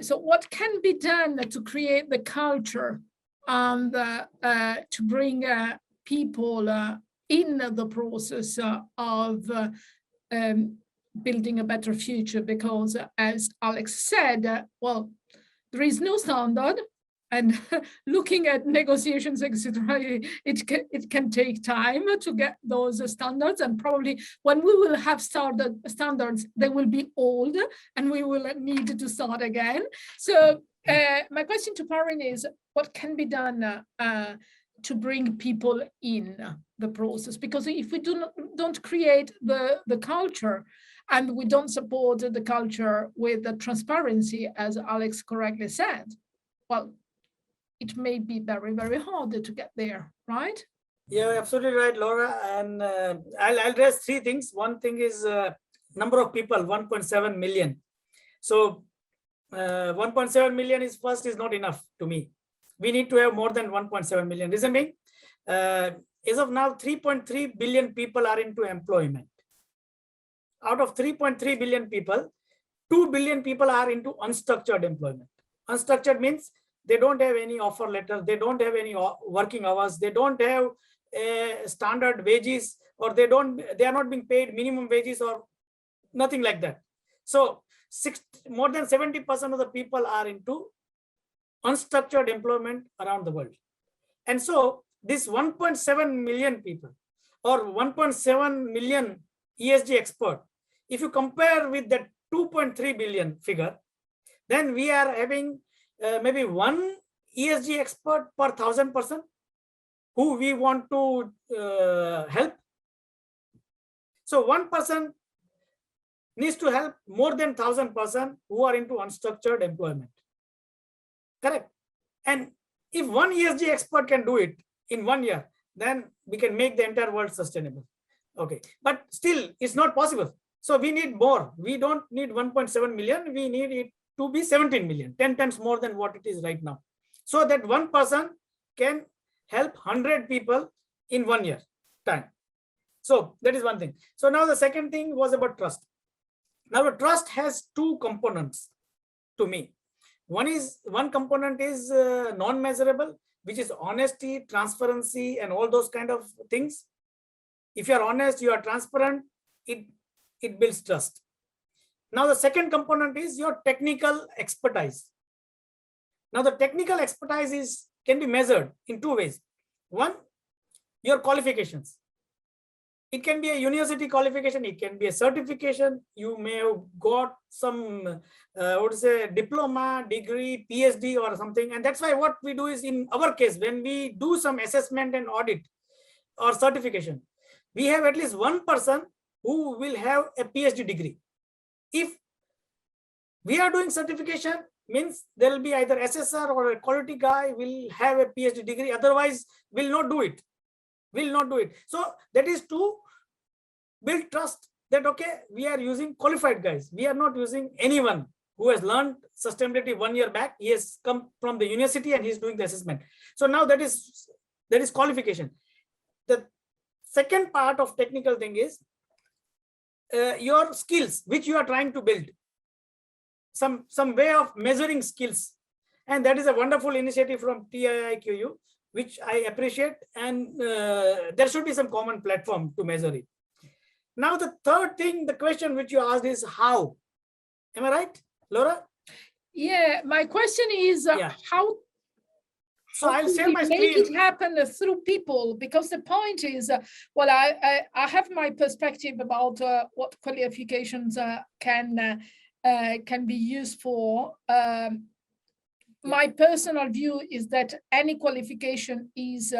So what can be done to create the culture and to bring people in the process of building a better future? Because as Alex said, well, there is no standard, and looking at negotiations, etc., it can take time to get those standards, and probably when we will have standards, they will be old and we will need to start again. So my question to Parin is, what can be done to bring people in the process? Because if we don't create the culture, and we don't support the culture with the transparency, as Alex correctly said, well, it may be very, very hard to get there, right? Yeah, absolutely right, Laura. And I'll address three things. One thing is number of people, 1.7 million. So 1.7 million is not enough to me. We need to have more than 1.7 million. Reason being, as of now, 3.3 billion people are into employment. Out of 3.3 billion people, 2 billion people are into unstructured employment. Unstructured means they don't have any offer letter, they don't have any working hours, they don't have standard wages, or they are not being paid minimum wages or nothing like that. So more than 70% of the people are into unstructured employment around the world. And so this 1.7 million people or 1.7 million ESG expert, if you compare with the 2.3 billion figure, then we are having maybe one ESG expert per 1,000 person who we want to help. So one person needs to help more than 1,000 person who are into unstructured employment. Correct. And if one ESG expert can do it in 1 year, then we can make the entire world sustainable. Okay, but still it's not possible. So we need more. We don't need 1.7 million. We need it to be 17 million, 10 times more than what it is right now. So that one person can help 100 people in 1 year time. So that is one thing. So now the second thing was about trust. Now the trust has two components to me. One component is non-measurable, which is honesty, transparency, and all those kind of things. If you are honest, you are transparent, it builds trust. Now the second component is your technical expertise. Now the technical expertise can be measured in two ways. One, your qualifications. It can be a university qualification, it can be a certification. You may have got some diploma, degree, Ph.D. or something. And that's why what we do is, in our case, when we do some assessment and audit or certification, we have at least one person who will have a Ph.D. degree. If we are doing certification, means there will be either assessor or a quality guy will have a Ph.D. degree, otherwise will not do it. So that is to build trust that, okay, we are using qualified guys. We are not using anyone who has learned sustainability 1 year back. He has come from the university and he's doing the assessment. So now that is qualification. The second part of technical thing is your skills, which you are trying to build. Some way of measuring skills. And that is a wonderful initiative from TiiQu, which I appreciate, and there should be some common platform to measure it. Now the third thing, the question which you asked is how. Am I right, Laura? Yeah, my question is how. So I'll share my screen. Make it happen through people, because the point is, well, I have my perspective about what qualifications can be used for. My personal view is that any qualification is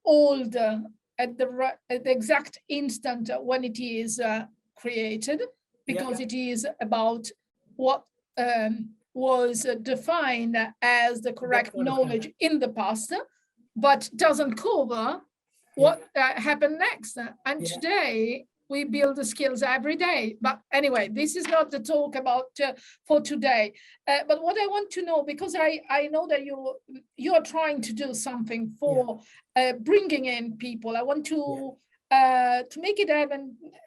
old at the exact instant when it is created, because it is about what was defined as the correct knowledge in the past, but doesn't cover what happened next. And today we build the skills every day. But anyway, this is not the talk about for today. But what I want to know, because I know that you are trying to do something for bringing in people. I want to make it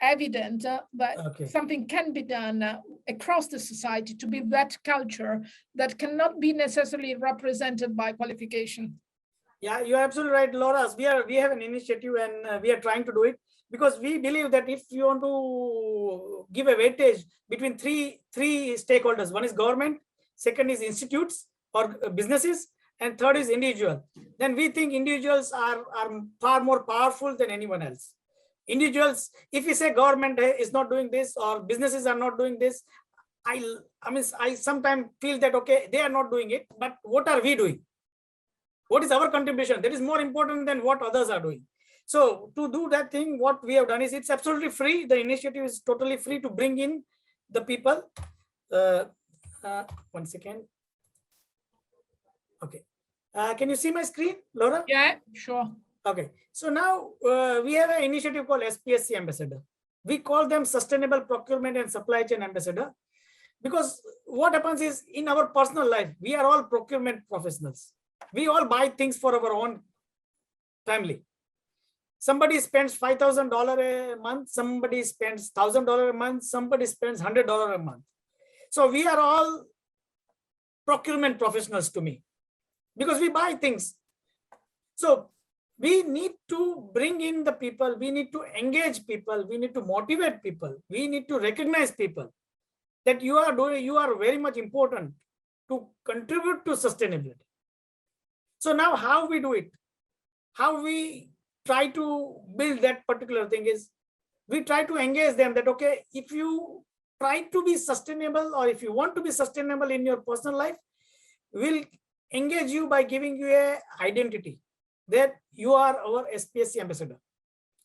evident that something can be done across the society to build that culture that cannot be necessarily represented by qualification. Yeah, you're absolutely right, Laura. We have an initiative and we are trying to do it, because we believe that if you want to give a weightage between three stakeholders, one is government, second is institutes or businesses, and third is individual, then we think individuals are far more powerful than anyone else. Individuals, if we say government is not doing this or businesses are not doing this, I sometimes feel that, okay, they are not doing it, but what are we doing? What is our contribution? That is more important than what others are doing. So to do that thing, what we have done is, it's absolutely free. The initiative is totally free to bring in the people. 1 second. Okay. Can you see my screen, Laura? Yeah, sure. Okay. So now we have an initiative called Spsc Ambassador. We call them Sustainable Procurement and Supply Chain Ambassador, because what happens is, in our personal life, we are all procurement professionals. We all buy things for our own family. Somebody spends $5,000 a month, somebody spends $1,000 a month, somebody spends $100 a month. So we are all procurement professionals to me, because we buy things. So we need to bring in the people, we need to engage people, we need to motivate people, we need to recognize people that you are very much important to contribute to sustainability. So now how we do it? how we try to build that particular thing is we try to engage them that, okay, if you try to be sustainable or if you want to be sustainable in your personal life, we'll engage you by giving you a identity that you are our Spsc ambassador.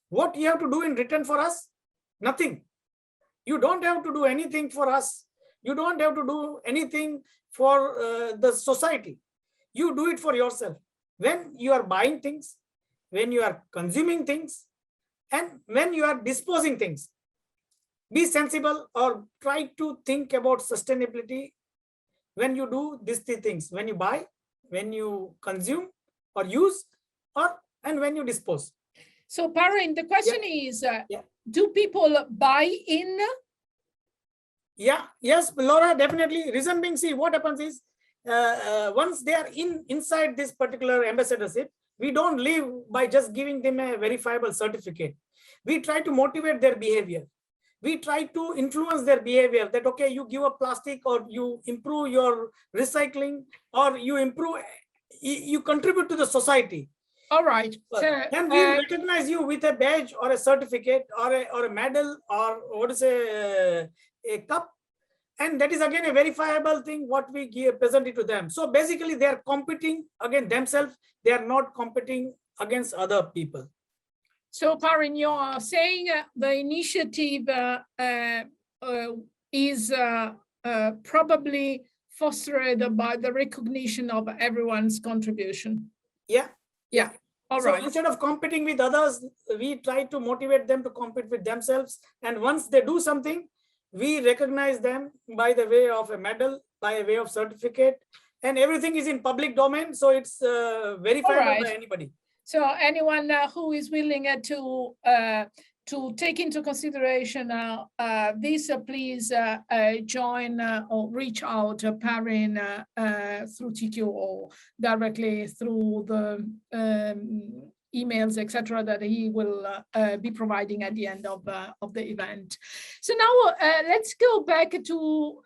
What you have to do in return for us? Nothing. You don't have to do anything for us. You don't have to do anything for the society. You do it for yourself. When you are buying things, when you are consuming things, and when you are disposing things, be sensible or try to think about sustainability when you do these three things: when you buy, when you consume or use, and when you dispose. So Parin, the question is, do people buy in? Yeah, yes, Laura, definitely. Reason being, see, what happens is once they are inside this particular ambassadorship, we don't live by just giving them a verifiable certificate. We try to motivate their behavior. We try to influence their behavior that, okay, you give up plastic or you improve your recycling or you contribute to the society. All right. So, and we recognize you with a badge or a certificate or a medal or what is a cup. And that is again a verifiable thing what we present it to them. So basically they are competing against themselves. They are not competing against other people. So Parin, you are saying the initiative is probably fostered by the recognition of everyone's contribution. Yeah. Yeah. All right. So instead of competing with others, we try to motivate them to compete with themselves. And once they do something, we recognize them by the way of a medal, by way of certificate, and everything is in public domain. So it's verifiable by anybody. So anyone who is willing to take into consideration this, please join or reach out to Parin through TiiQu or directly through the emails, etc., that he will be providing at the end of the event. So now let's go back to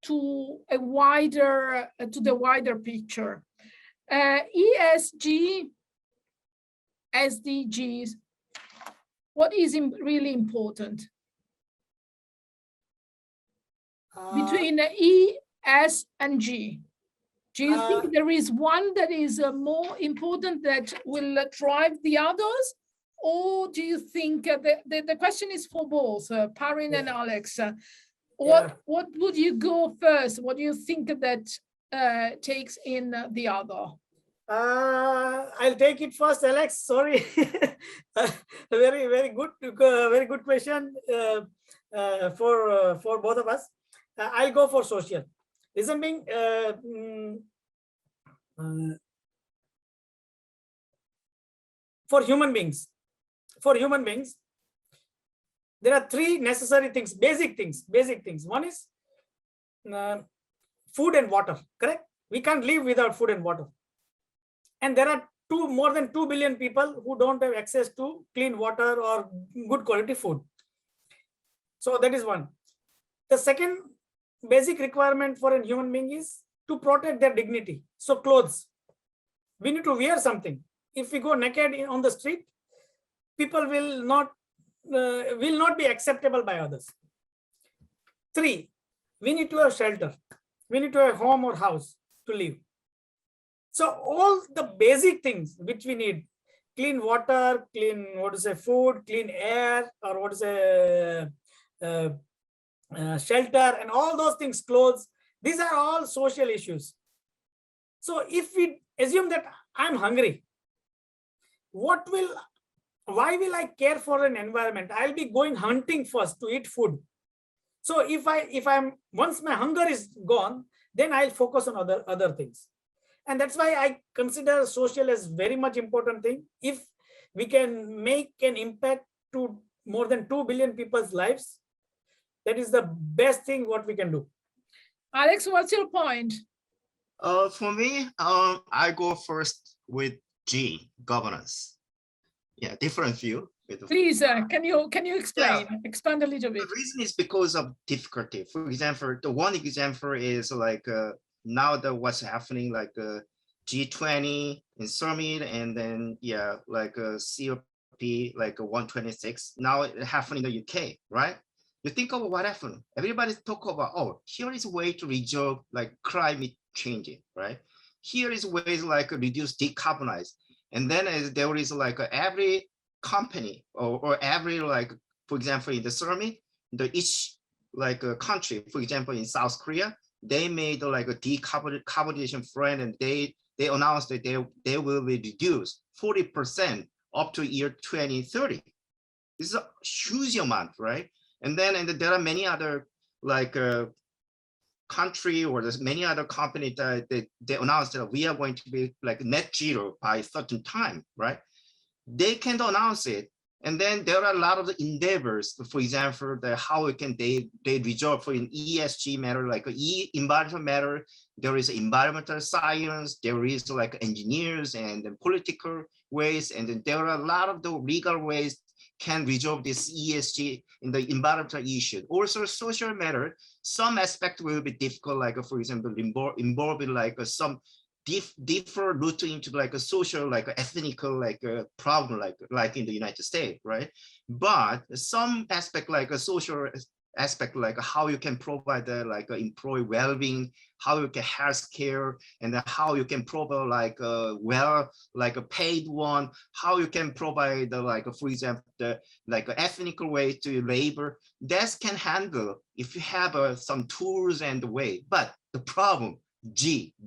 the wider picture. ESG, SDGs, what is really important between E, S, and G? Do you think there is one that is more important that will drive the others? Or do you think the question is for both, Parin and Alex? What would you go first? What do you think that takes in the other? I'll take it first, Alex. Sorry. Very good question for both of us. I'll go for social. Reason being, for human beings, there are three necessary things, basic things. One is food and water, correct? We can't live without food and water. And there are more than 2 billion people who don't have access to clean water or good quality food. So that is one. The second basic requirement for a human being is to protect their dignity. So clothes, we need to wear something. If we go naked on the street, people will not be acceptable by others. 3, we need to have shelter. We need to have home or house to live. So all the basic things which we need, clean water, clean food, clean air, or shelter, and all those things, clothes, these are all social issues. So if we assume that I'm hungry, why will I care for an environment? I'll be going hunting first to eat food. So once my hunger is gone, then I'll focus on other things. And that's why I consider social as very much important thing. If we can make an impact to more than 2 billion people's lives, that is the best thing what we can do. Alex, what's your point? For me, I go first with G, governance. Yeah, different view. Please, can you explain? Yeah. Expand a little bit. The reason is because of difficulty. For example, the one example is like now that what's happening, like G20 in summit, and then yeah, like a COP, like a 126. Now it happened in the UK, right? You think about what happened. Everybody talk about, oh, here is a way to resolve like climate changing, right? Here is ways like reduce, decarbonize. And then there is like every company or every like, for example, in the summit, each like a country, for example, in South Korea, they made like a decarbonization plan, and they announced that they will be reduced 40% up to year 2030. This is a huge amount, right? And then there are many other like country, or there's many other companies that they announced that we are going to be like net zero by a certain time, right? They can announce it. And then there are a lot of endeavors, for example, how it can they resolve for an ESG matter, like environmental matter. There is environmental science, there is like engineers and political ways, and then there are a lot of the legal ways can resolve this ESG in the environmental issue. Also social matter, some aspect will be difficult, like for example, involving like some differ route into like a social, like ethnic, like a problem, like in the United States, right? But some aspect like a social aspect, like how you can provide like employee well-being, how you can healthcare, and then how you can provide like like a paid one, how you can provide like for example like ethnic way to labor. That can handle if you have some tools and way. But the problem,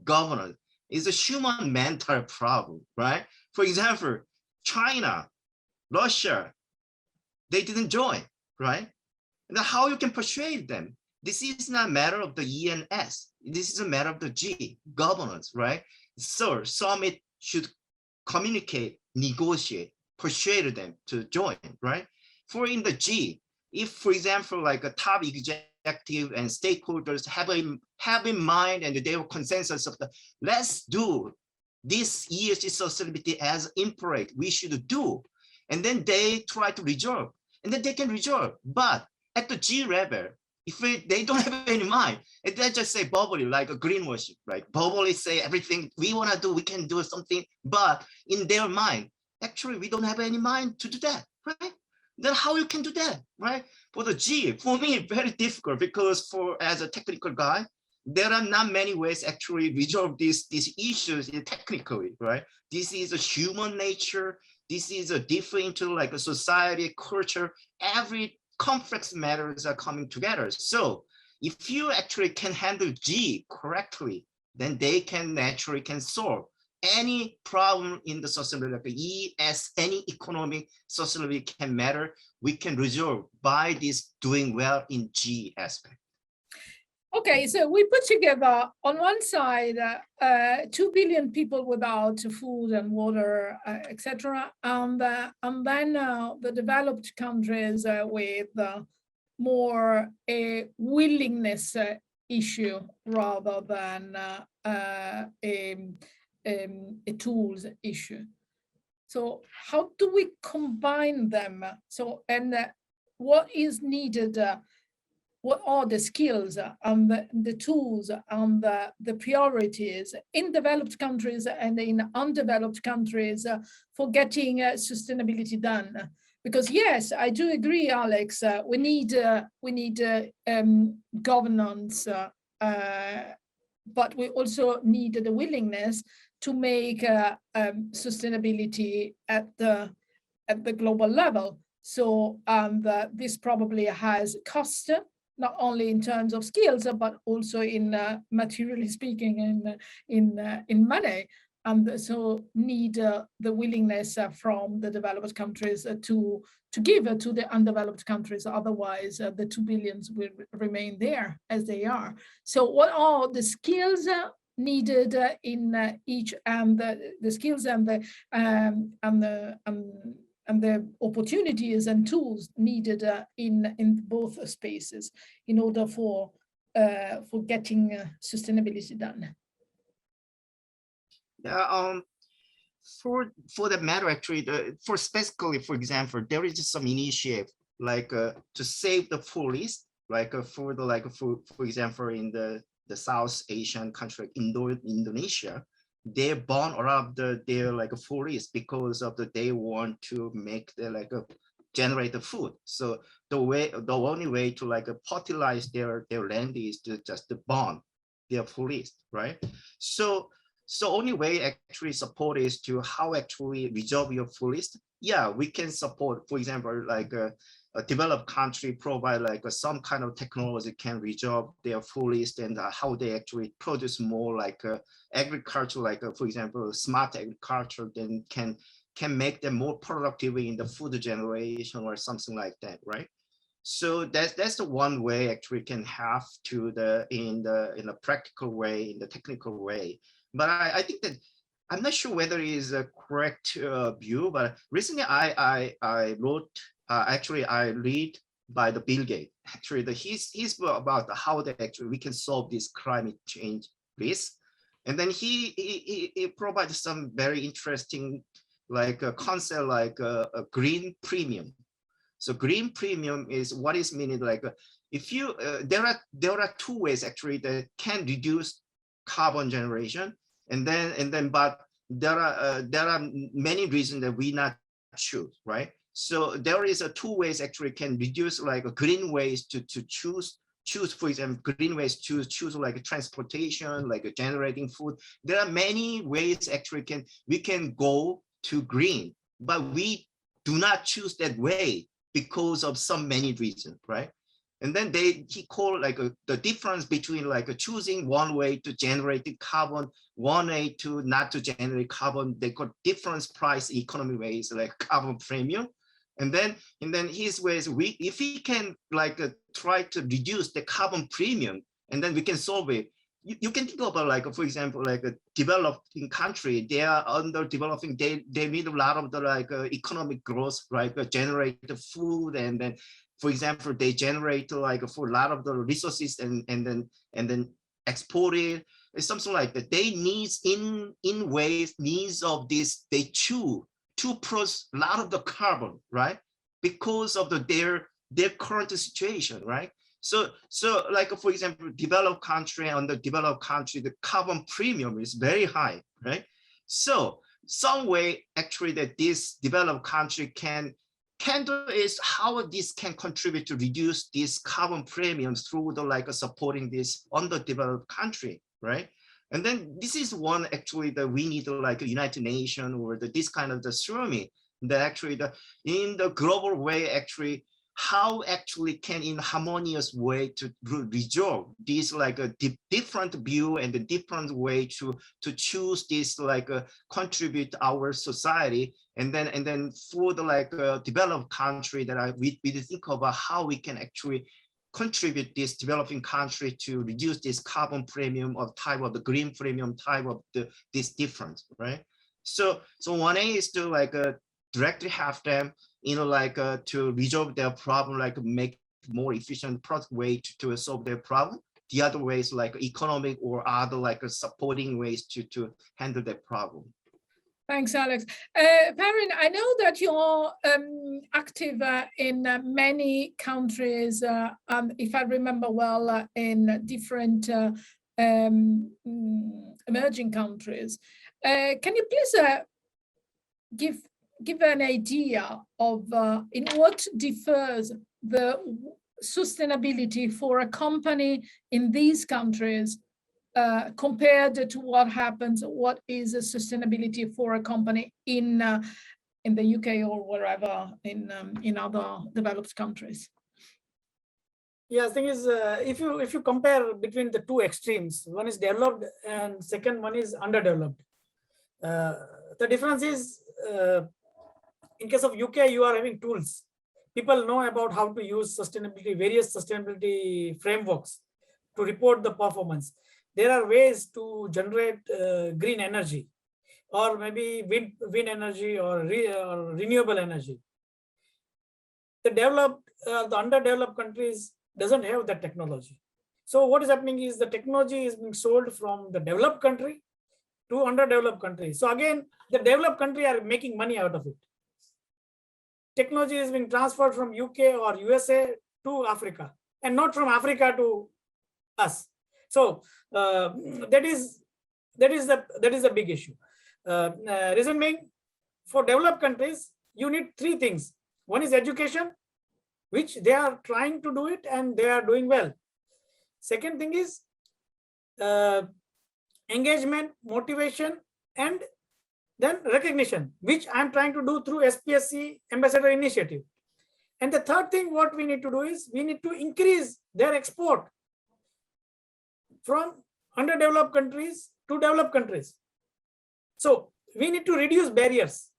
governance, is a human mental problem, right? For example, China, Russia, they didn't join, right? And how you can persuade them? This is not a matter of the E and S. This is a matter of the G, governance, right? So summit should communicate, negotiate, persuade them to join, right? For in the G, if, for example, like a top executive and stakeholders have in mind and their consensus of let's do this ESG sustainability as imperative, we should do, and then they try to resolve, and then they can resolve. But at the G level, if they don't have any mind, and they just say bubbly, like a greenwashing, right? Bubbly say everything we want to do, we can do something, but in their mind, actually, we don't have any mind to do that, right? Then how you can do that, right? For the G, for me, very difficult, because as a technical guy, there are not many ways actually resolve these issues technically, right? This is a human nature. This is a different like a society, culture, every complex matters are coming together. So if you actually can handle G correctly, then they can naturally can solve any problem in the sustainability, like E, S, any economic sustainability can matter, we can resolve by this doing well in G aspect. Okay, so we put together on one side 2 billion people without food and water, etc., and then the developed countries with more a willingness issue rather than a tools issue. So how do we combine them? So, and what is needed? What are the skills and the tools and the priorities in developed countries and in undeveloped countries for getting sustainability done? Because yes, I do agree, Alex. We need governance, but we also need the willingness to make sustainability at the global level. So this probably has cost, not only in terms of skills, but also in materially speaking, in money. And so need the willingness from the developed countries to give to the undeveloped countries. Otherwise, the 2 billions will remain there as they are. So what are the skills needed in each, and the skills and the opportunities and tools needed in both spaces in order for getting sustainability done? Yeah, for that matter, actually, for specifically, for example, there is some initiative like to save the forest, like for the for example in the South Asian country, Indonesia, they burn around their like forest because of they want to make the generate the food. So the only way to fertilize their land is to just burn their forest, right? So only way actually support is to how actually reserve your forest. Yeah, we can support, for example, a developed country provide some kind of technology can reserve their forest and how they actually produce more agriculture, for example, smart agriculture, then can make them more productive in the food generation or something like that, right? So that's the one way actually can have to in a practical way, in the technical way. But I think that I'm not sure whether it is a correct view, but recently I wrote, actually I read by the Bill Gates, actually he's about how that actually we can solve this climate change risk. And then he provides some very interesting a concept a green premium. So green premium is what is meaning if you there are two ways actually that can reduce carbon generation, and then but there are many reasons that we not choose, right? So there is two ways actually can reduce green ways to choose, for example, green ways to choose transportation, generating food. There are many ways actually we can go to green, but we do not choose that way because of so many reasons, right? And then he called the difference between choosing one way to generate the carbon, one way to not to generate carbon. They call difference price economy ways carbon premium. And then his ways, if we can try to reduce the carbon premium, and then we can solve it. You can think about for example, a developing country, they are under developing, they need a lot of the economic growth, right? Generate the food, and then, for example, they generate for a lot of the resources and then export it. It's something like that. They needs in ways needs of this, they chew to produce a lot of the carbon, right? Because of their current situation, right? So for example, developed country, on the developed country, the carbon premium is very high, right? So some way actually that this developed country can do is how this can contribute to reduce these carbon premiums through the supporting this underdeveloped country, right? And then this is one actually that we need a United Nations or this kind of the tsunami that actually in the global way actually how actually can in harmonious way to resolve this a different view and a different way to choose this contribute our society, and then for the developed country that we think about how we can actually contribute this developing country to reduce this carbon premium of type of the green premium type of this difference, right? So one A is to directly have them to resolve their problem, make more efficient product way to solve their problem. The other ways economic or other supporting ways to handle that problem. Thanks, Alex. Parin, I know that you're active in many countries, if I remember well, in different emerging countries. Can you please give an idea of in what differs the sustainability for a company in these countries compared to what is a sustainability for a company in the UK or wherever in other developed countries? Yeah, the thing is, if you compare between the two extremes, one is developed and second one is underdeveloped. The difference is, in case of UK, you are having tools. People know about how to use sustainability, various sustainability frameworks to report the performance. There are ways to generate green energy, or maybe wind energy or renewable energy. The developed, the underdeveloped countries doesn't have that technology. So what is happening is the technology is being sold from the developed country to underdeveloped countries. So again, the developed country are making money out of it. Technology is being transferred from UK or USA to Africa, and not from Africa to us. So that is that is the big issue. Reason being, for developed countries, you need three things. One is education, which they are trying to do it and they are doing well. Second thing is engagement, motivation, and then recognition, which I'm trying to do through Spsc Ambassador initiative. And the third thing what we need to do is we need to increase their export from underdeveloped countries to developed countries. So we need to reduce barriers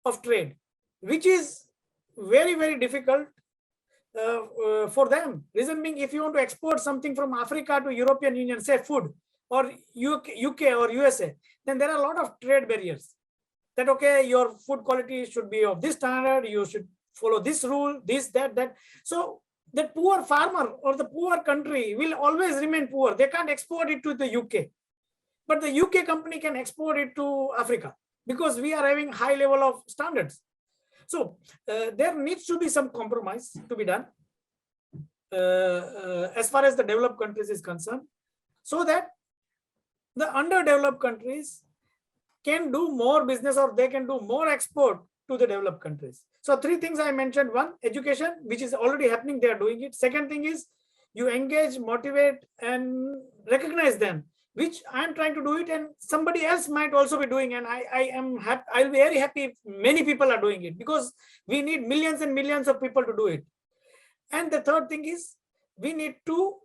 of trade, which is very, very difficult for them. Reason being, if you want to export something from Africa to European Union, say food, or UK or USA, then there are a lot of trade barriers. That, okay, your food quality should be of this standard, you should follow this rule, this, that. So the poor farmer or the poor country will always remain poor. They can't export it to the UK. But the UK company can export it to Africa because we are having high level of standards. So there needs to be some compromise to be done as far as the developed countries is concerned, so that the underdeveloped countries can do more business or they can do more export to the developed countries. So three things I mentioned. One, education, which is already happening, they are doing it. Second thing is you engage, motivate, and recognize them, which I'm trying to do it, and somebody else might also be doing. And I'll be very happy if many people are doing it, because we need millions and millions of people to do it. And the third thing is we need to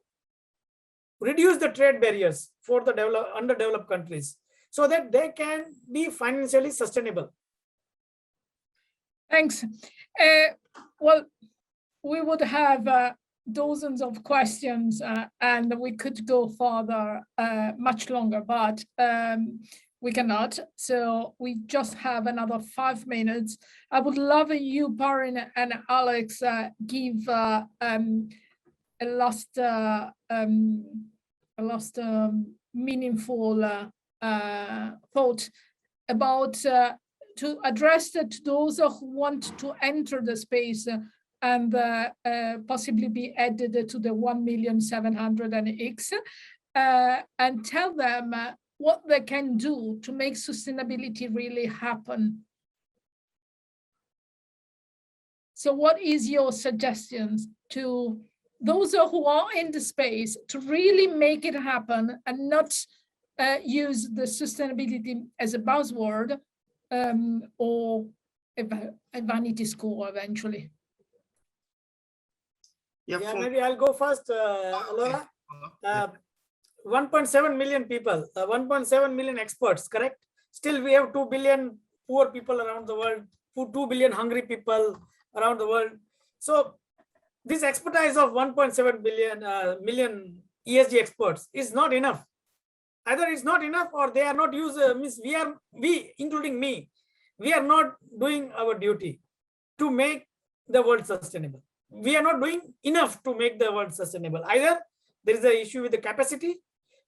reduce the trade barriers for the underdeveloped countries so that they can be financially sustainable. Thanks. Well, we would have dozens of questions and we could go further much longer, but we cannot. So we just have another 5 minutes. I would love you, Parin and Alex, give a last meaningful thought about to address to those who want to enter the space and possibly be added to the 1,700,000X, and tell them what they can do to make sustainability really happen. So what is your suggestions to those who are in the space to really make it happen and not use the sustainability as a buzzword or a vanity score eventually? Yeah, maybe I'll go first, Laura. 1.7 million people, 1.7 million experts, correct? Still, we have 2 billion poor people around the world, 2 billion hungry people around the world. So this expertise of 1.7 million ESG experts is not enough. Either it's not enough or they are not used, means we, including me, we are not doing our duty to make the world sustainable. We are not doing enough to make the world sustainable. Either there is an issue with the capacity,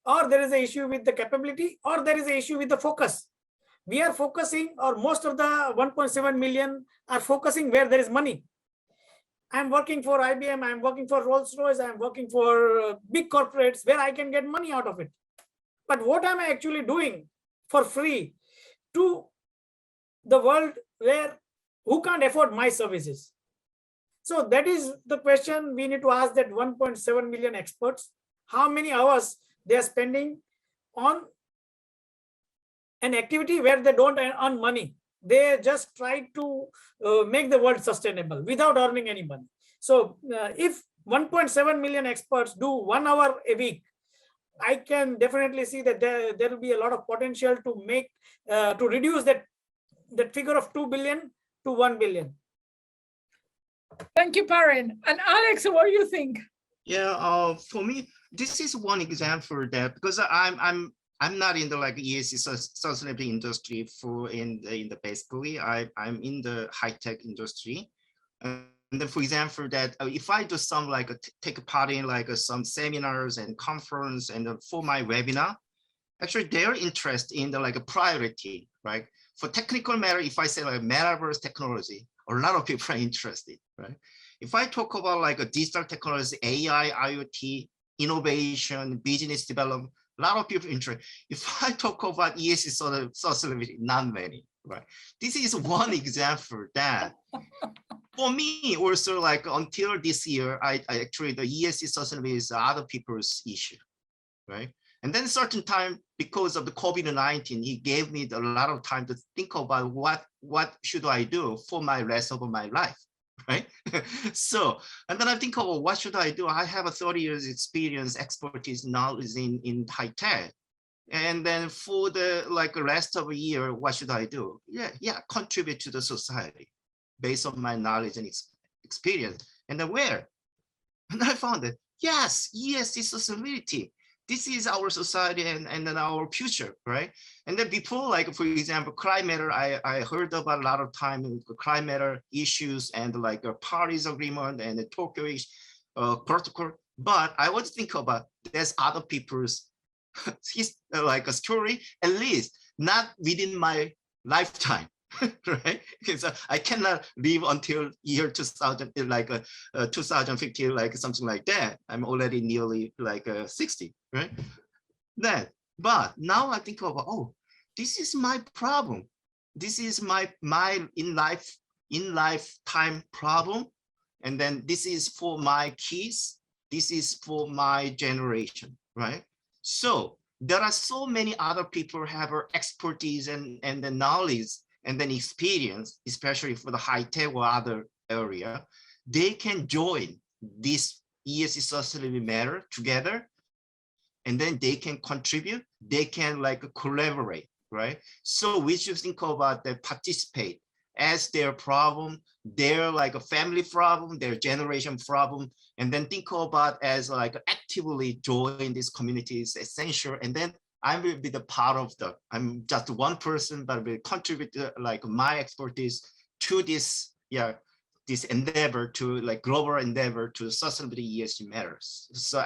or there is an issue with the capability, or there is an issue with the focus. We are focusing, or most of the 1.7 million are focusing where there is money. I'm working for IBM, I'm working for Rolls-Royce, I'm working for big corporates where I can get money out of it. But what am I actually doing for free to the world who can't afford my services? So that is the question we need to ask that 1.7 million experts, how many hours they are spending on an activity where they don't earn money. They just try to make the world sustainable without earning any money. So if 1.7 million experts do 1 hour a week, I can definitely see that there will be a lot of potential to make, to reduce that figure of 2 billion to 1 billion. Thank you, Parin. And Alex, what do you think? Yeah, for me, this is one example that, because I'm not in the ESG sustainability industry in the basically I'm in the high-tech industry. And then, for example, that if I do some take part in some seminars and conference and for my webinar, actually they're interested in the priority, right? For technical matter, if I say metaverse technology, a lot of people are interested, right? If I talk about a digital technology, AI, IoT, innovation, business development, A lot of people interested. If I talk about ESG sustainability, not many, right? This is one example that for me also, like until this year, I actually the ESG sustainability is other people's issue, right? And then a certain time, because of the COVID-19, he gave me a lot of time to think about what should I do for my rest of my life, right? So, and then I think, oh, what should I do? I have a 30 years experience, expertise, knowledge in high tech. And then for the rest of a year, what should I do? Yeah, contribute to the society based on my knowledge and experience. And then where? And I found that, yes, ESG sustainability. This is our society and then our future, right? And then before, like, for example, climate, I heard about a lot of time climate issues and like a Paris agreement and the Tokyo protocol. But I was thinking about there's other people's like a story, at least not within my lifetime. Right? Because I cannot live until year 2000, like 2050, like something like that. I'm already nearly like 60, right? But now I think about, oh, this is my problem. This is my in lifetime problem, and then this is for my kids. This is for my generation, right? So there are so many other people who have expertise and the knowledge and then experience, especially for the high tech or other area. They can join this ESG sustainability matter together, and then they can contribute. They can like collaborate, right? So we should think about the participate as their problem, their like a family problem, their generation problem, and then think about as like actively join this community is essential. And then I will be the part of I'm just one person, but will contribute like my expertise to this, this endeavor to like global endeavor to sustainability ESG matters. So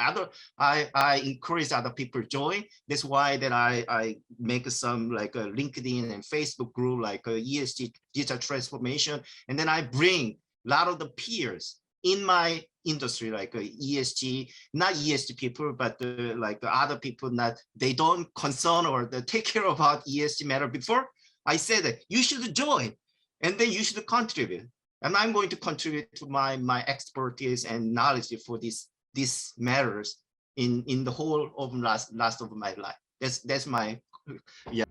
I encourage other people join. That's why that I make some like a LinkedIn and Facebook group, like a ESG digital transformation. And then I bring a lot of the peers in my industry, like ESG, not ESG people, but like other people that they don't concern or they take care about ESG matter before. I said that you should join and then you should contribute. And I'm going to contribute to my expertise and knowledge for these matters in the whole of last of my life. That's my, yeah.